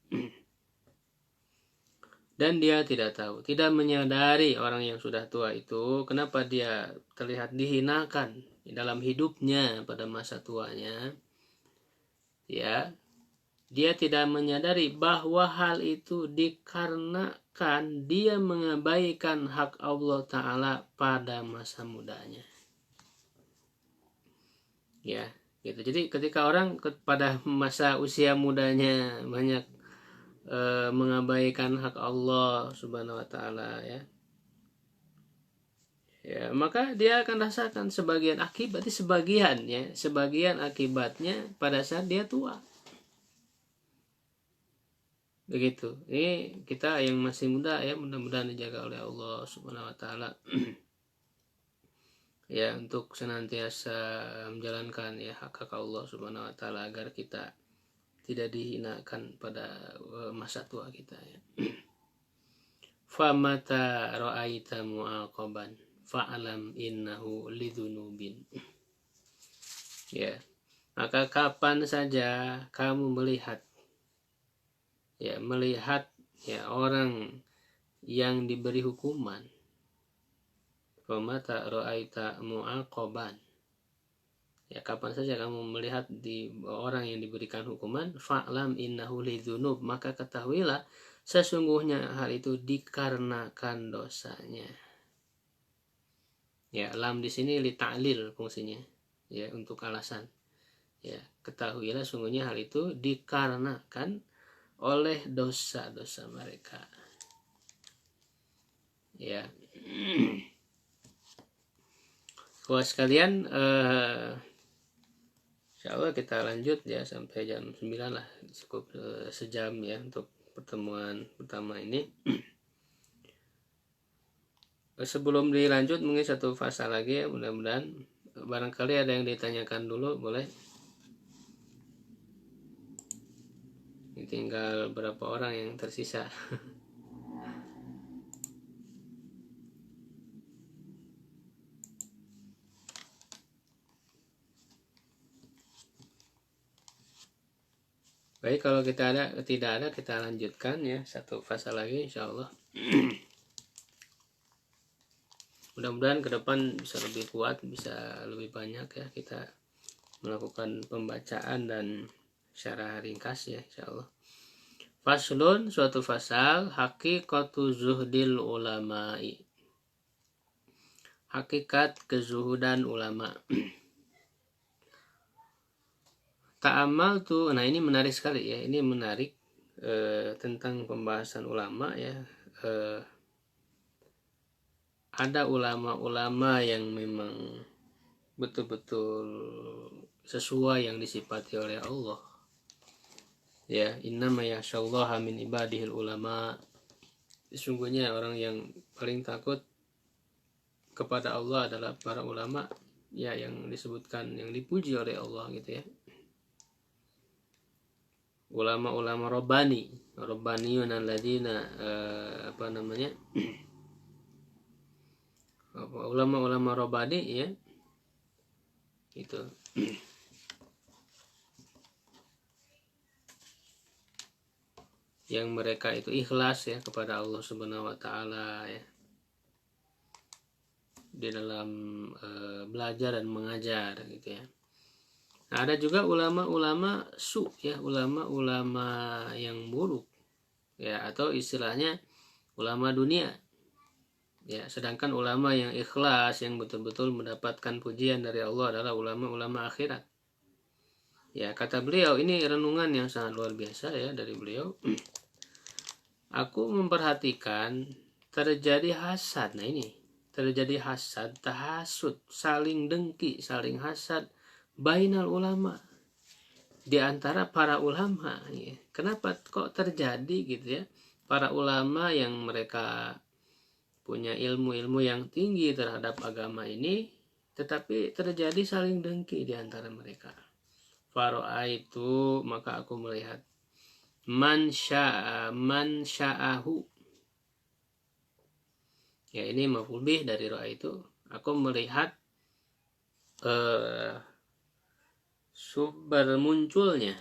dan dia tidak tahu, tidak menyadari, orang yang sudah tua itu kenapa dia terlihat dihinakan dalam hidupnya pada masa tuanya, ya, dia tidak menyadari bahwa hal itu dikarenakan dia mengabaikan hak Allah Ta'ala pada masa mudanya. Ya, gitu. Jadi ketika orang pada masa usia mudanya banyak mengabaikan hak Allah Subhanahu wa Ta'ala, ya, maka dia akan rasakan sebagian akibatnya pada saat dia tua. Begitu. Ini kita yang masih muda ya, mudah-mudahan dijaga oleh Allah Subhanahu wa Ta'ala. Ya, untuk senantiasa menjalankan ya hak Allah Subhanahu wa Ta'ala agar kita tidak dihinakan pada masa tua kita ya. Famata ra'aita mu'aqaban fa'alam innahu lidzunubin. Ya. Maka kapan saja kamu melihat orang yang diberi hukuman, famata ra'aita mu'aqaban, ya, kapan saja kamu melihat orang yang diberikan hukuman, fa'lam innahu lidzunub, maka ketahuilah sesungguhnya hal itu dikarenakan dosanya. Ya, lam di sini li ta'lil fungsinya, ya, untuk alasan. Ya, ketahuilah sungguhnya hal itu dikarenakan oleh dosa-dosa mereka. Ya. Kawan sekalian, insyaallah kita lanjut ya sampai jam 9 lah, cukup sejam ya untuk pertemuan pertama ini. Sebelum dilanjut mungkin satu fasa lagi ya, mudah-mudahan barangkali ada yang ditanyakan dulu, boleh. Ini tinggal berapa orang yang tersisa. Baik, kalau tidak ada kita lanjutkan ya satu fase lagi insyaallah. Mudah-mudahan ke depan bisa lebih kuat, bisa lebih banyak ya kita melakukan pembacaan dan secara ringkas ya insyaallah. Faslun, suatu fasal, haqiqatu zuhdil ulama'i, hakikat kezuhudan ulama. Ta'amal tuh, nah ini menarik sekali ya, ini menarik tentang pembahasan ulama ya. Ada ulama-ulama yang memang betul-betul sesuai yang disifati oleh Allah. Ya, innama yakhsyallaha min ibadihil ulama. Sesungguhnya orang yang paling takut kepada Allah adalah para ulama ya, yang disebutkan, yang dipuji oleh Allah gitu ya. Ulama-ulama rabbaniyun alladzina ulama-ulama rabbani ya. Itu. Yang mereka itu ikhlas ya kepada Allah Subhanahu wa Ta'ala ya, di dalam belajar dan mengajar gitu ya. Nah, ada juga ulama-ulama ya, ulama-ulama yang buruk ya, atau istilahnya ulama dunia ya. Sedangkan ulama yang ikhlas, yang betul-betul mendapatkan pujian dari Allah adalah ulama-ulama akhirat ya. Kata beliau, ini renungan yang sangat luar biasa ya dari beliau. Aku memperhatikan terjadi hasad. Nah ini, terjadi hasad, tahasud, saling dengki, saling hasad bainal ulama, di antara para ulama ya. Kenapa kok terjadi gitu ya? Para ulama yang mereka punya ilmu-ilmu yang tinggi terhadap agama ini, tetapi terjadi saling dengki di antara mereka. Fara'aitu, maka aku melihat, man sya'ahu. Ya, ini maf'ul bih dari ra'aitu. Aku melihat sumber munculnya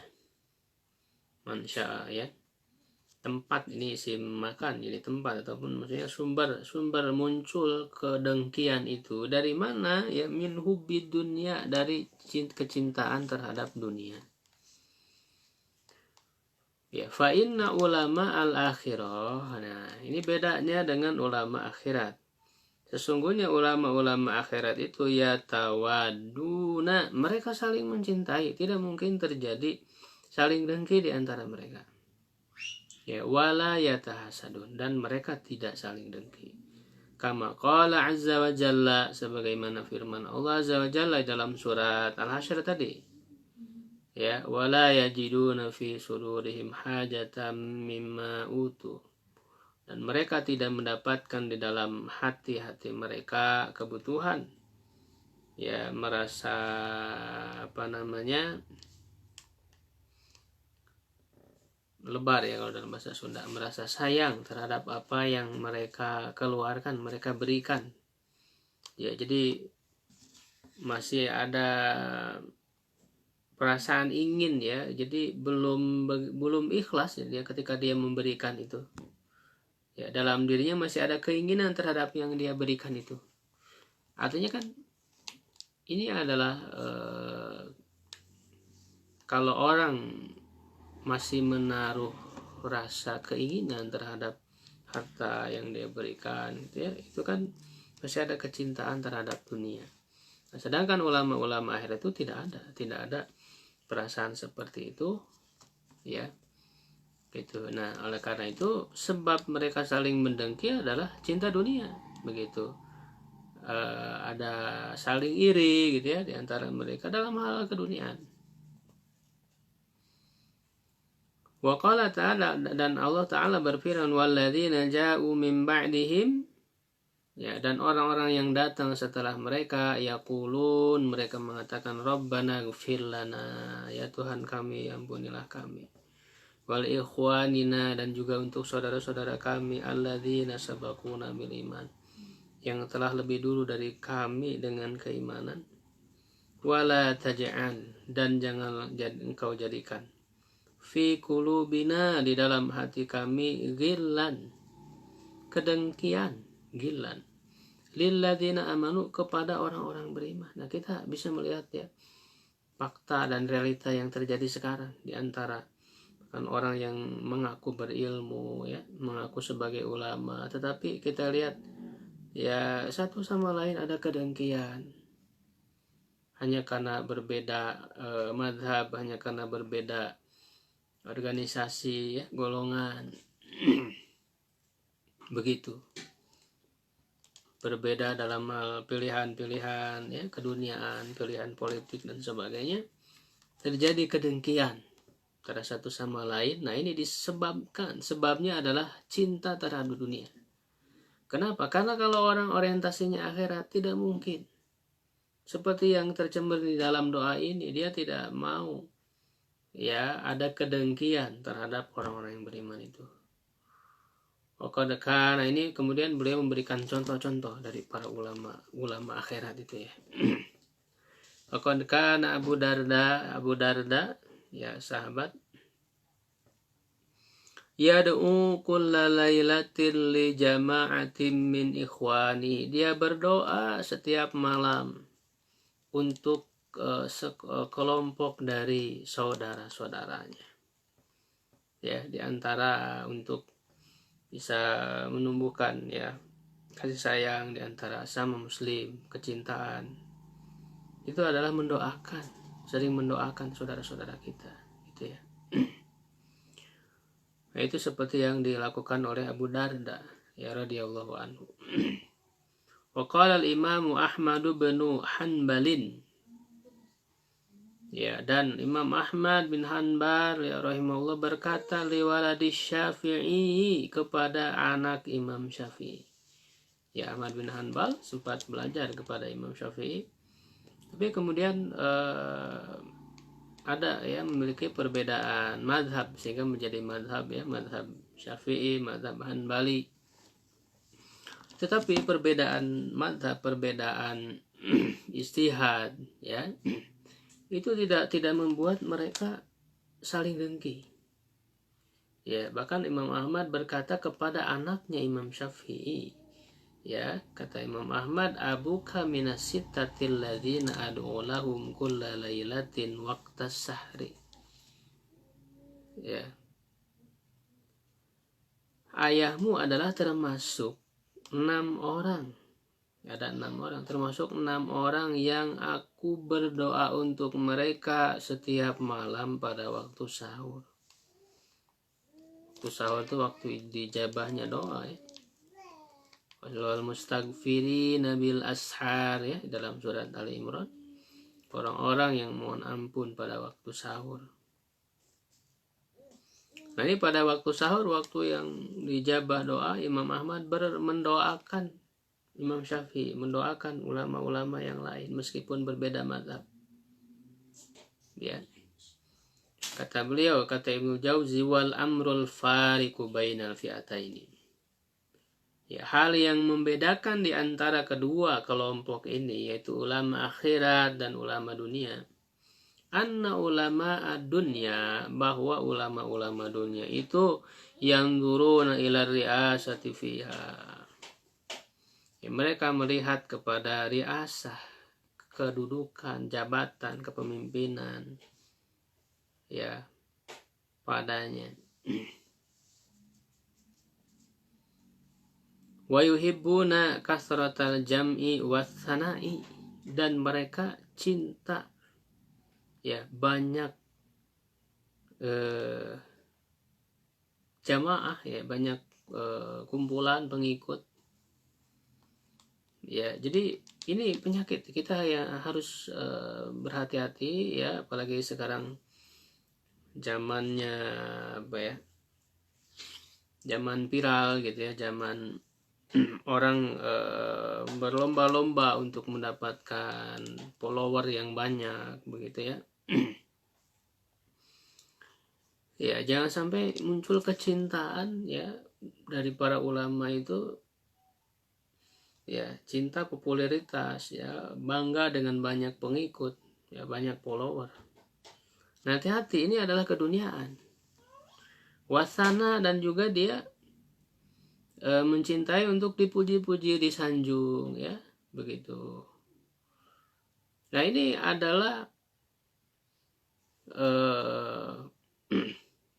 man sya'a ya. Tempat, ini isim makan, jadi tempat ataupun maksudnya sumber muncul kedengkian itu dari mana ya? Min hubbi dunya, dari kecintaan terhadap dunia. Ya, fa inna ulama al-akhirah. Nah, ini bedanya dengan ulama akhirat. Sesungguhnya ulama-ulama akhirat itu ya tawaduna, mereka saling mencintai, tidak mungkin terjadi saling dengki di antara mereka. Ya, wala yatahasadun, dan mereka tidak saling dengki. Kama qala azza wa jalla, sebagaimana firman Allah azza wa jalla dalam surat Al-Hasyr tadi. Ya, wala yajiduna fi sudurihim hajatan mimma utu, dan mereka tidak mendapatkan di dalam hati-hati mereka kebutuhan, ya merasa lebar, ya kalau dalam bahasa Sunda, merasa sayang terhadap apa yang mereka keluarkan, mereka berikan. Ya, jadi masih ada perasaan ingin, ya, jadi belum ikhlas ya ketika dia memberikan itu. Ya, dalam dirinya masih ada keinginan terhadap yang dia berikan itu. Artinya kan ini adalah kalau orang masih menaruh rasa keinginan terhadap harta yang dia berikan, ya, itu kan masih ada kecintaan terhadap dunia. Nah, sedangkan ulama-ulama akhirat itu tidak ada perasaan seperti itu, ya. Gitu. Nah, oleh karena itu sebab mereka saling mendengki adalah cinta dunia, begitu. Ada saling iri gitu ya di antara mereka dalam hal keduniaan. Wa qala ta'ala, dan Allah Ta'ala berfirman, walladzina ja'u min ba'dihim, ya, dan orang-orang yang datang setelah mereka, yaqulun, mereka mengatakan, Rabbana ighfir lana, ya Tuhan kami, ampunilah kami, wal ikhwanina, dan juga untuk saudara-saudara kami, alladzina sabaquna bil iman, yang telah lebih dulu dari kami dengan keimanan, wala taj'al, dan jangan engkau jadikan, fi qulubina, di dalam hati kami, ghillan, kedengkian, ghillan, lilladzina amanu, kepada orang-orang beriman. Nah, kita bisa melihat ya fakta dan realita yang terjadi sekarang di antara kan orang yang mengaku berilmu, ya, mengaku sebagai ulama, tetapi kita lihat ya satu sama lain ada kedengkian, hanya karena berbeda madhab, hanya karena berbeda organisasi, ya, golongan. Begitu, berbeda dalam pilihan-pilihan, ya, keduniaan, pilihan politik dan sebagainya, terjadi kedengkian antara satu sama lain. Nah, ini sebabnya adalah cinta terhadap dunia. Kenapa? Karena kalau orang orientasinya akhirat, tidak mungkin seperti yang tercemar di dalam doa ini, dia tidak mau, ya, ada kedengkian terhadap orang-orang yang beriman itu. Karena ini kemudian beliau memberikan contoh-contoh dari para ulama akhirat itu, ya. Karena Abu Darda, ya, sahabat, yad'u kulla lailatin li jama'atin min ikhwani, dia berdoa setiap malam untuk kelompok dari saudara-saudaranya, ya, diantara untuk bisa menumbuhkan, ya, kasih sayang diantara sama muslim, kecintaan, itu adalah mendoakan, sering mendoakan saudara-saudara kita, gitu ya. Nah, itu seperti yang dilakukan oleh Abu Darda, ya, radhiyallahu anhu. Wa qala al-Imam Ahmad bin Hanbalin, ya, dan Imam Ahmad bin Hanbal, ya, rahimahullah, berkata liwaladi Syafi'i, kepada anak Imam Syafi'i. Ya, Ahmad bin Hanbal sempat belajar kepada Imam Syafi'i, tapi kemudian ada, ya, memiliki perbedaan madhab sehingga menjadi madhab, ya, madhab Syafi'i, madhab Hanbali. Tetapi perbedaan madhab, perbedaan istihad, ya, itu tidak membuat mereka saling dengki. Ya, bahkan Imam Ahmad berkata kepada anaknya Imam Syafi'i, ya, kata Imam Ahmad, abuka minas sittatil ladzina ad'u lahum kulla lailatin waqtas sahri. Ya, ayahmu adalah termasuk 6 orang. Ada 6 orang, termasuk 6 orang yang aku berdoa untuk mereka setiap malam pada waktu sahur. Waktu sahur itu waktu dijabahnya doa ya. Wal mustaghfirina bil ashar ya, dalam surat Ali Imran. Orang-orang yang mohon ampun pada waktu sahur. Nah ini pada waktu sahur, waktu yang dijabah doa, Imam Ahmad mendoakan Imam Syafi'i, mendoakan ulama-ulama yang lain meskipun berbeda mazhab. Ya. Kata beliau, kata Ibnu Jauzi, wal amrul fariqu bainal fi'ataini. Ya, hal yang membedakan di antara kedua kelompok ini yaitu ulama akhirat dan ulama dunia. Anna ulama dunya, bahwa ulama-ulama dunia itu yang duruna ila riasati fiha. Ya, mereka melihat kepada riasah, kedudukan, jabatan, kepemimpinan ya padanya. Wa yuhibbuna kasratal jam'i wassana'i, dan mereka cinta ya banyak jamaah ya, banyak kumpulan pengikut. Ya, jadi ini penyakit kita yang harus berhati-hati ya, apalagi sekarang zamannya apa ya? Zaman viral gitu ya, zaman orang berlomba-lomba untuk mendapatkan follower yang banyak begitu ya. Ya, jangan sampai muncul kecintaan ya dari para ulama itu. Ya, cinta popularitas ya, bangga dengan banyak pengikut ya, banyak follower. Nah, hati-hati, ini adalah keduniaan. Wasana, dan juga dia mencintai untuk dipuji-puji, disanjung ya, begitu. Nah, ini adalah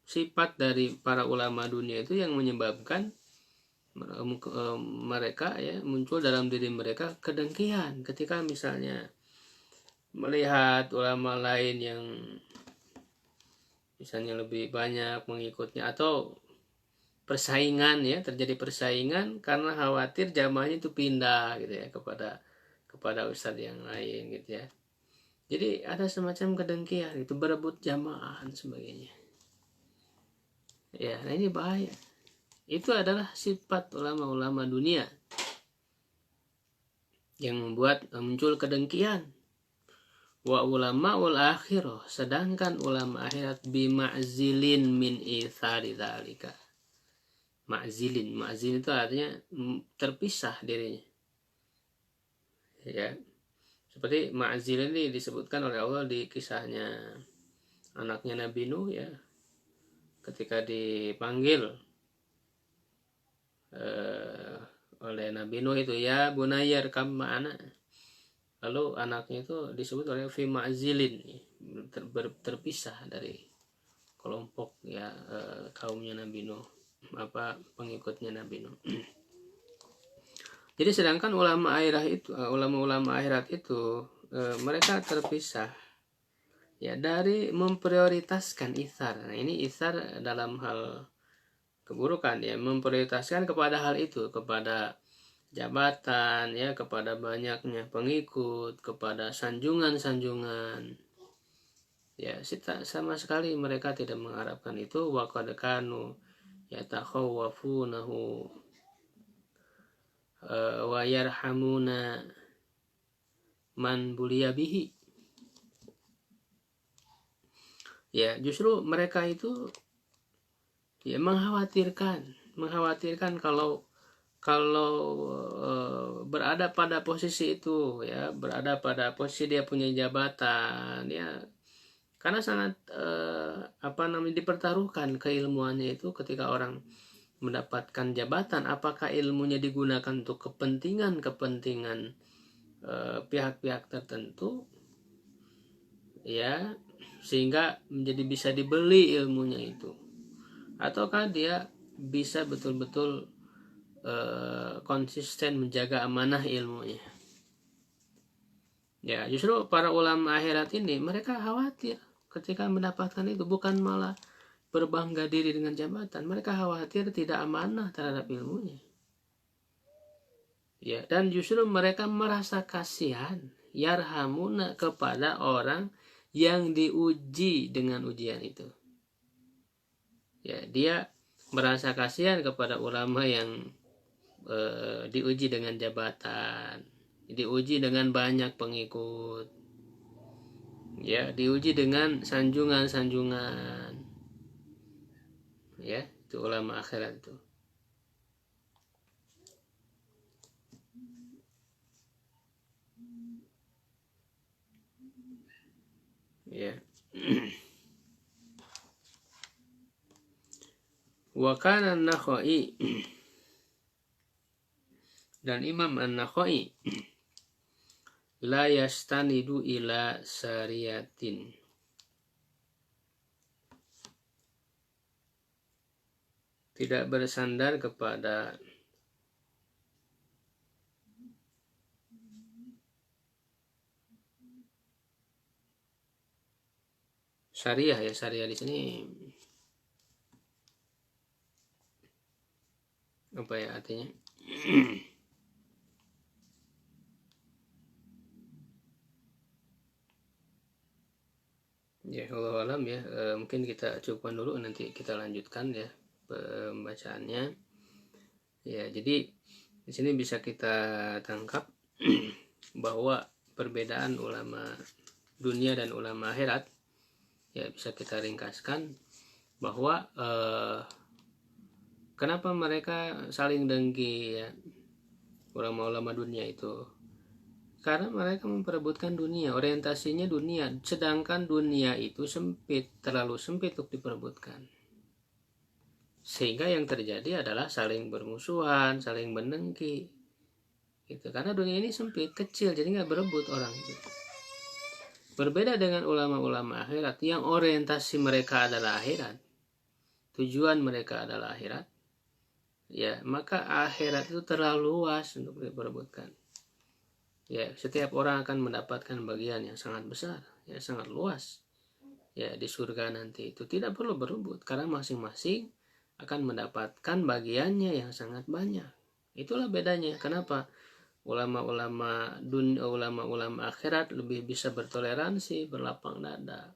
sifat dari para ulama dunia itu yang menyebabkan mereka ya, muncul dalam diri mereka kedengkian ketika misalnya melihat ulama lain yang misalnya lebih banyak mengikutnya, atau persaingan ya, terjadi persaingan karena khawatir jamaahnya itu pindah gitu ya kepada ustadz yang lain gitu ya. Jadi ada semacam kedengkian itu, berebut jamaah dan sebagainya ya. Nah ini bahaya. Itu adalah sifat ulama-ulama dunia yang membuat muncul kedengkian. Wa ulama ul akhirah, sedangkan ulama akhirat bima'zilin min ithari dzalika. Ma'zilin itu artinya terpisah dirinya. Ya. Seperti ma'zil ini disebutkan oleh Allah di kisahnya anaknya Nabi Nuh ya. Ketika dipanggil oleh Nabi Nuh itu, ya bunayya rkab ma'ana. Lalu anaknya itu disebut oleh fi ma'zilin, terpisah dari kelompok ya kaumnya Nabi Nuh, apa pengikutnya Nabi Nuh. Jadi sedangkan ulama-ulama akhirat itu mereka terpisah ya dari memprioritaskan itsar. Nah, ini itsar dalam hal keburukan ya, memprioritaskan kepada hal itu, kepada jabatan ya, kepada banyaknya pengikut, kepada sanjungan-sanjungan ya. Sama sekali mereka tidak mengharapkan itu. Wa qad kanu yatakhawafunahu wa yarhamuna man buliya bihi. Ya, justru mereka itu ya mengkhawatirkan kalau berada pada posisi itu ya, berada pada posisi dia punya jabatan ya, karena sangat dipertaruhkan keilmuannya itu. Ketika orang mendapatkan jabatan, apakah ilmunya digunakan untuk kepentingan pihak-pihak tertentu ya, sehingga menjadi bisa dibeli ilmunya itu, ataukah dia bisa betul-betul konsisten menjaga amanah ilmunya. Ya, justru para ulama akhirat ini mereka khawatir ketika mendapatkan itu, bukan malah berbangga diri dengan jabatan. Mereka khawatir tidak amanah terhadap ilmunya. Ya, dan justru mereka merasa kasihan, yarhamuna, kepada orang yang diuji dengan ujian itu. Ya, dia merasa kasihan kepada ulama yang diuji dengan jabatan, diuji dengan banyak pengikut, ya, diuji dengan sanjungan-sanjungan, ya, itu ulama akhirat itu. Ya. Wa kana an-Nakhai, dan Imam An-Nakhai la yastanidu ila sariyatin, tidak bersandar kepada syariah. Ya, syariah di sini apa ya artinya? Ya, Allah alam ya. Mungkin kita cukupkan dulu, nanti kita lanjutkan ya pembacaannya. Ya, jadi di sini bisa kita tangkap bahwa perbedaan ulama dunia dan ulama akhirat, ya, bisa kita ringkaskan bahwa kenapa mereka saling dengki, ya, ulama-ulama dunia itu? Karena mereka memperebutkan dunia, orientasinya dunia, sedangkan dunia itu sempit, terlalu sempit untuk diperebutkan. Sehingga yang terjadi adalah saling bermusuhan, saling mendengki. Gitu. Karena dunia ini sempit, kecil, jadi nggak berebut orang itu. Berbeda dengan ulama-ulama akhirat yang orientasi mereka adalah akhirat, tujuan mereka adalah akhirat. Ya, maka akhirat itu terlalu luas untuk diperebutkan. Ya, setiap orang akan mendapatkan bagian yang sangat besar, ya, sangat luas. Ya, di surga nanti itu tidak perlu berebut karena masing-masing akan mendapatkan bagiannya yang sangat banyak. Itulah bedanya. Kenapa ulama-ulama dunia, ulama-ulama akhirat lebih bisa bertoleransi, berlapang dada.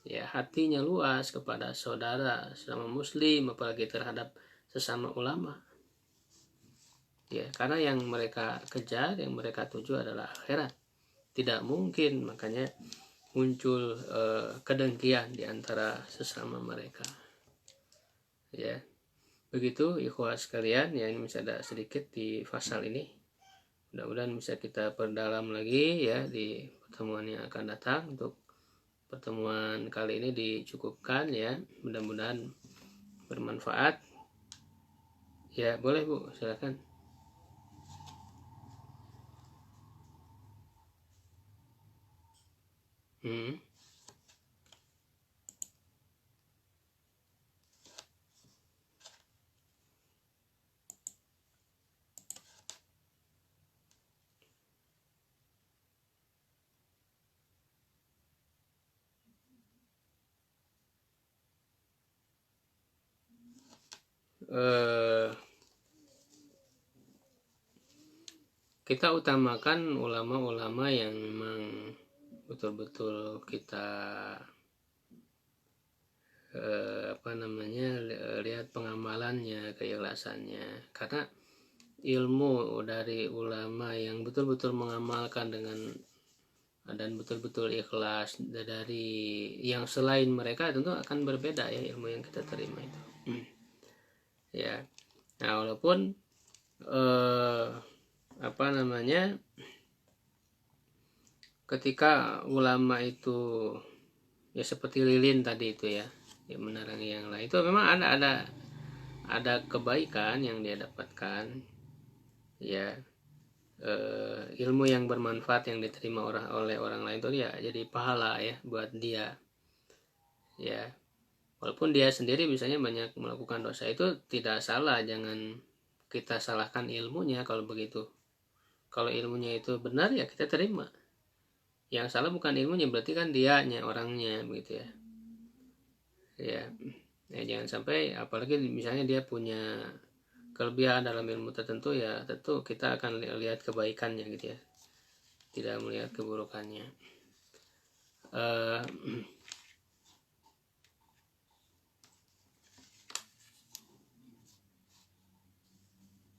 Ya, hatinya luas kepada saudara sesama muslim, apalagi terhadap sesama ulama. Ya, karena yang mereka kejar, yang mereka tuju adalah akhirat. Tidak mungkin makanya muncul kedengkian di antara sesama mereka. Ya, begitu ikhwah sekalian. Ya, ini masih ada sedikit di pasal ini. Mudah-mudahan bisa kita perdalam lagi ya di pertemuan yang akan datang. Untuk pertemuan kali ini dicukupkan ya. Mudah-mudahan bermanfaat. Ya, boleh Bu, silakan. Kita utamakan ulama-ulama yang memang betul-betul kita lihat pengamalannya, keikhlasannya. Karena ilmu dari ulama yang betul-betul mengamalkan dan betul-betul ikhlas, dari yang selain mereka tentu akan berbeda ya ilmu yang kita terima itu. Ya, nah walaupun ketika ulama itu ya seperti lilin tadi itu ya menerangi yang lain, itu memang ada kebaikan yang dia dapatkan ya, ilmu yang bermanfaat yang diterima oleh orang lain itu ya jadi pahala ya buat dia ya. Walaupun dia sendiri misalnya banyak melakukan dosa, itu tidak salah, jangan kita salahkan ilmunya kalau begitu. Kalau ilmunya itu benar ya kita terima. Yang salah bukan ilmunya, berarti kan dianya, orangnya begitu ya. Ya, ya jangan sampai, apalagi misalnya dia punya kelebihan dalam ilmu tertentu, ya tentu kita akan lihat kebaikannya gitu ya, tidak melihat keburukannya.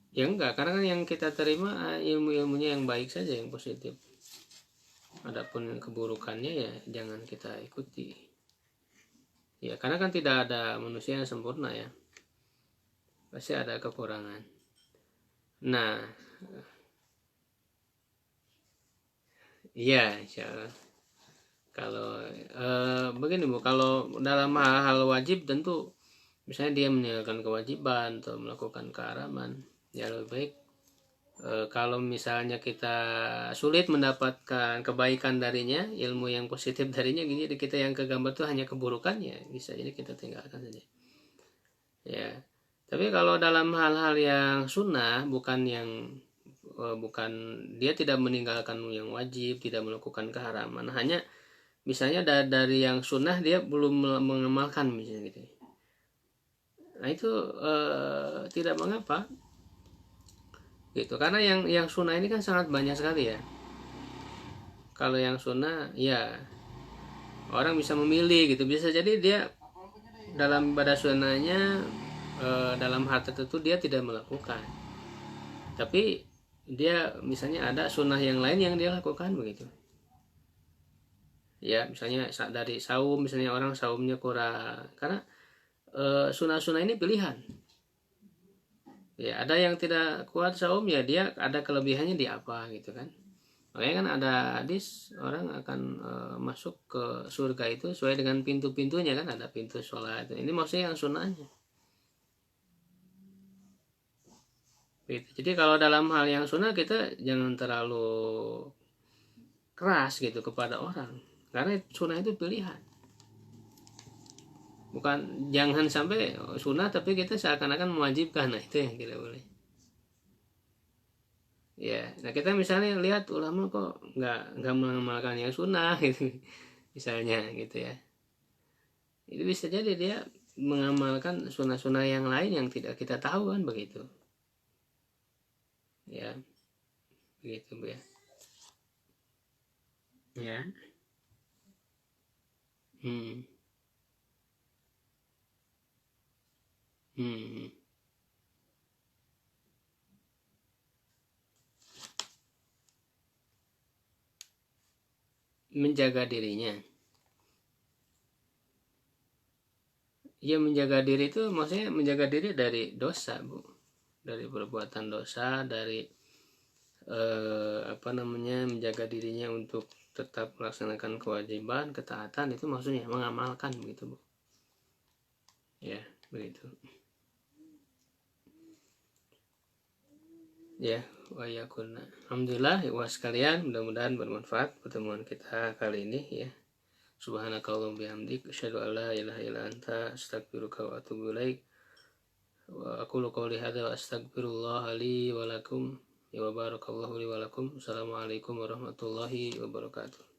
Ya enggak, karena kan yang kita terima ilmu-ilmunya yang baik saja, yang positif. Adapun keburukannya ya jangan kita ikuti. Ya karena kan tidak ada manusia yang sempurna ya, pasti ada kekurangan. Nah, iya insyaallah. Kalau begini Bu, kalau dalam hal-hal wajib tentu misalnya dia meninggalkan kewajiban atau melakukan keharaman, ya lebih baik kalau misalnya kita sulit mendapatkan kebaikan darinya, ilmu yang positif darinya, gini kita yang kegambar tuh hanya keburukannya, bisa jadi kita tinggalkan saja. Ya, tapi kalau dalam hal-hal yang sunnah, bukan dia tidak meninggalkan yang wajib, tidak melakukan keharaman, hanya misalnya dari yang sunnah dia belum mengamalkan misalnya gitu. Nah itu tidak mengapa gitu, karena yang sunnah ini kan sangat banyak sekali ya. Kalau yang sunnah ya orang bisa memilih gitu, bisa jadi dia dalam ibadah sunnahnya dalam hal tertentu dia tidak melakukan, tapi dia misalnya ada sunnah yang lain yang dia lakukan begitu ya. Misalnya dari saum, misalnya orang saumnya kurang, karena sunnah-sunnah ini pilihan ya. Ada yang tidak kuat saum ya, dia ada kelebihannya di apa gitu kan. Makanya kan ada hadis orang akan masuk ke surga itu sesuai dengan pintu-pintunya kan, ada pintu sholat. Ini maksudnya yang sunnahnya. Gitu. Jadi kalau dalam hal yang sunnah kita jangan terlalu keras gitu kepada orang, karena sunnah itu pilihan. Bukan, jangan sampai sunnah tapi kita seakan-akan mewajibkan. Nah itu yang tidak boleh. Ya, nah kita misalnya lihat ulama kok nggak mengamalkan yang sunnah gitu, misalnya gitu ya. Itu bisa jadi dia mengamalkan sunnah-sunnah yang lain yang tidak kita tahu kan begitu. Ya, begitu Bu ya. Ya. Hmm. Hmm. Menjaga dirinya. Ya menjaga diri itu maksudnya menjaga diri dari dosa Bu, dari perbuatan dosa, dari menjaga dirinya untuk tetap melaksanakan kewajiban, ketaatan, itu maksudnya mengamalkan begitu Bu. Ya begitu ya. Wayakunna. Alhamdulillah ya sekalian, mudah-mudahan bermanfaat pertemuan kita kali ini ya. Subhanakallahumma bihamdik asyhadu an la ilaha illa anta astaghfiruka wa atubu ilaik. Wa aqulu qouli hadza wa astaghfirullah li wa lakum. Ya wa barakallahu li wa lakum. Assalamualaikum warahmatullahi wabarakatuh.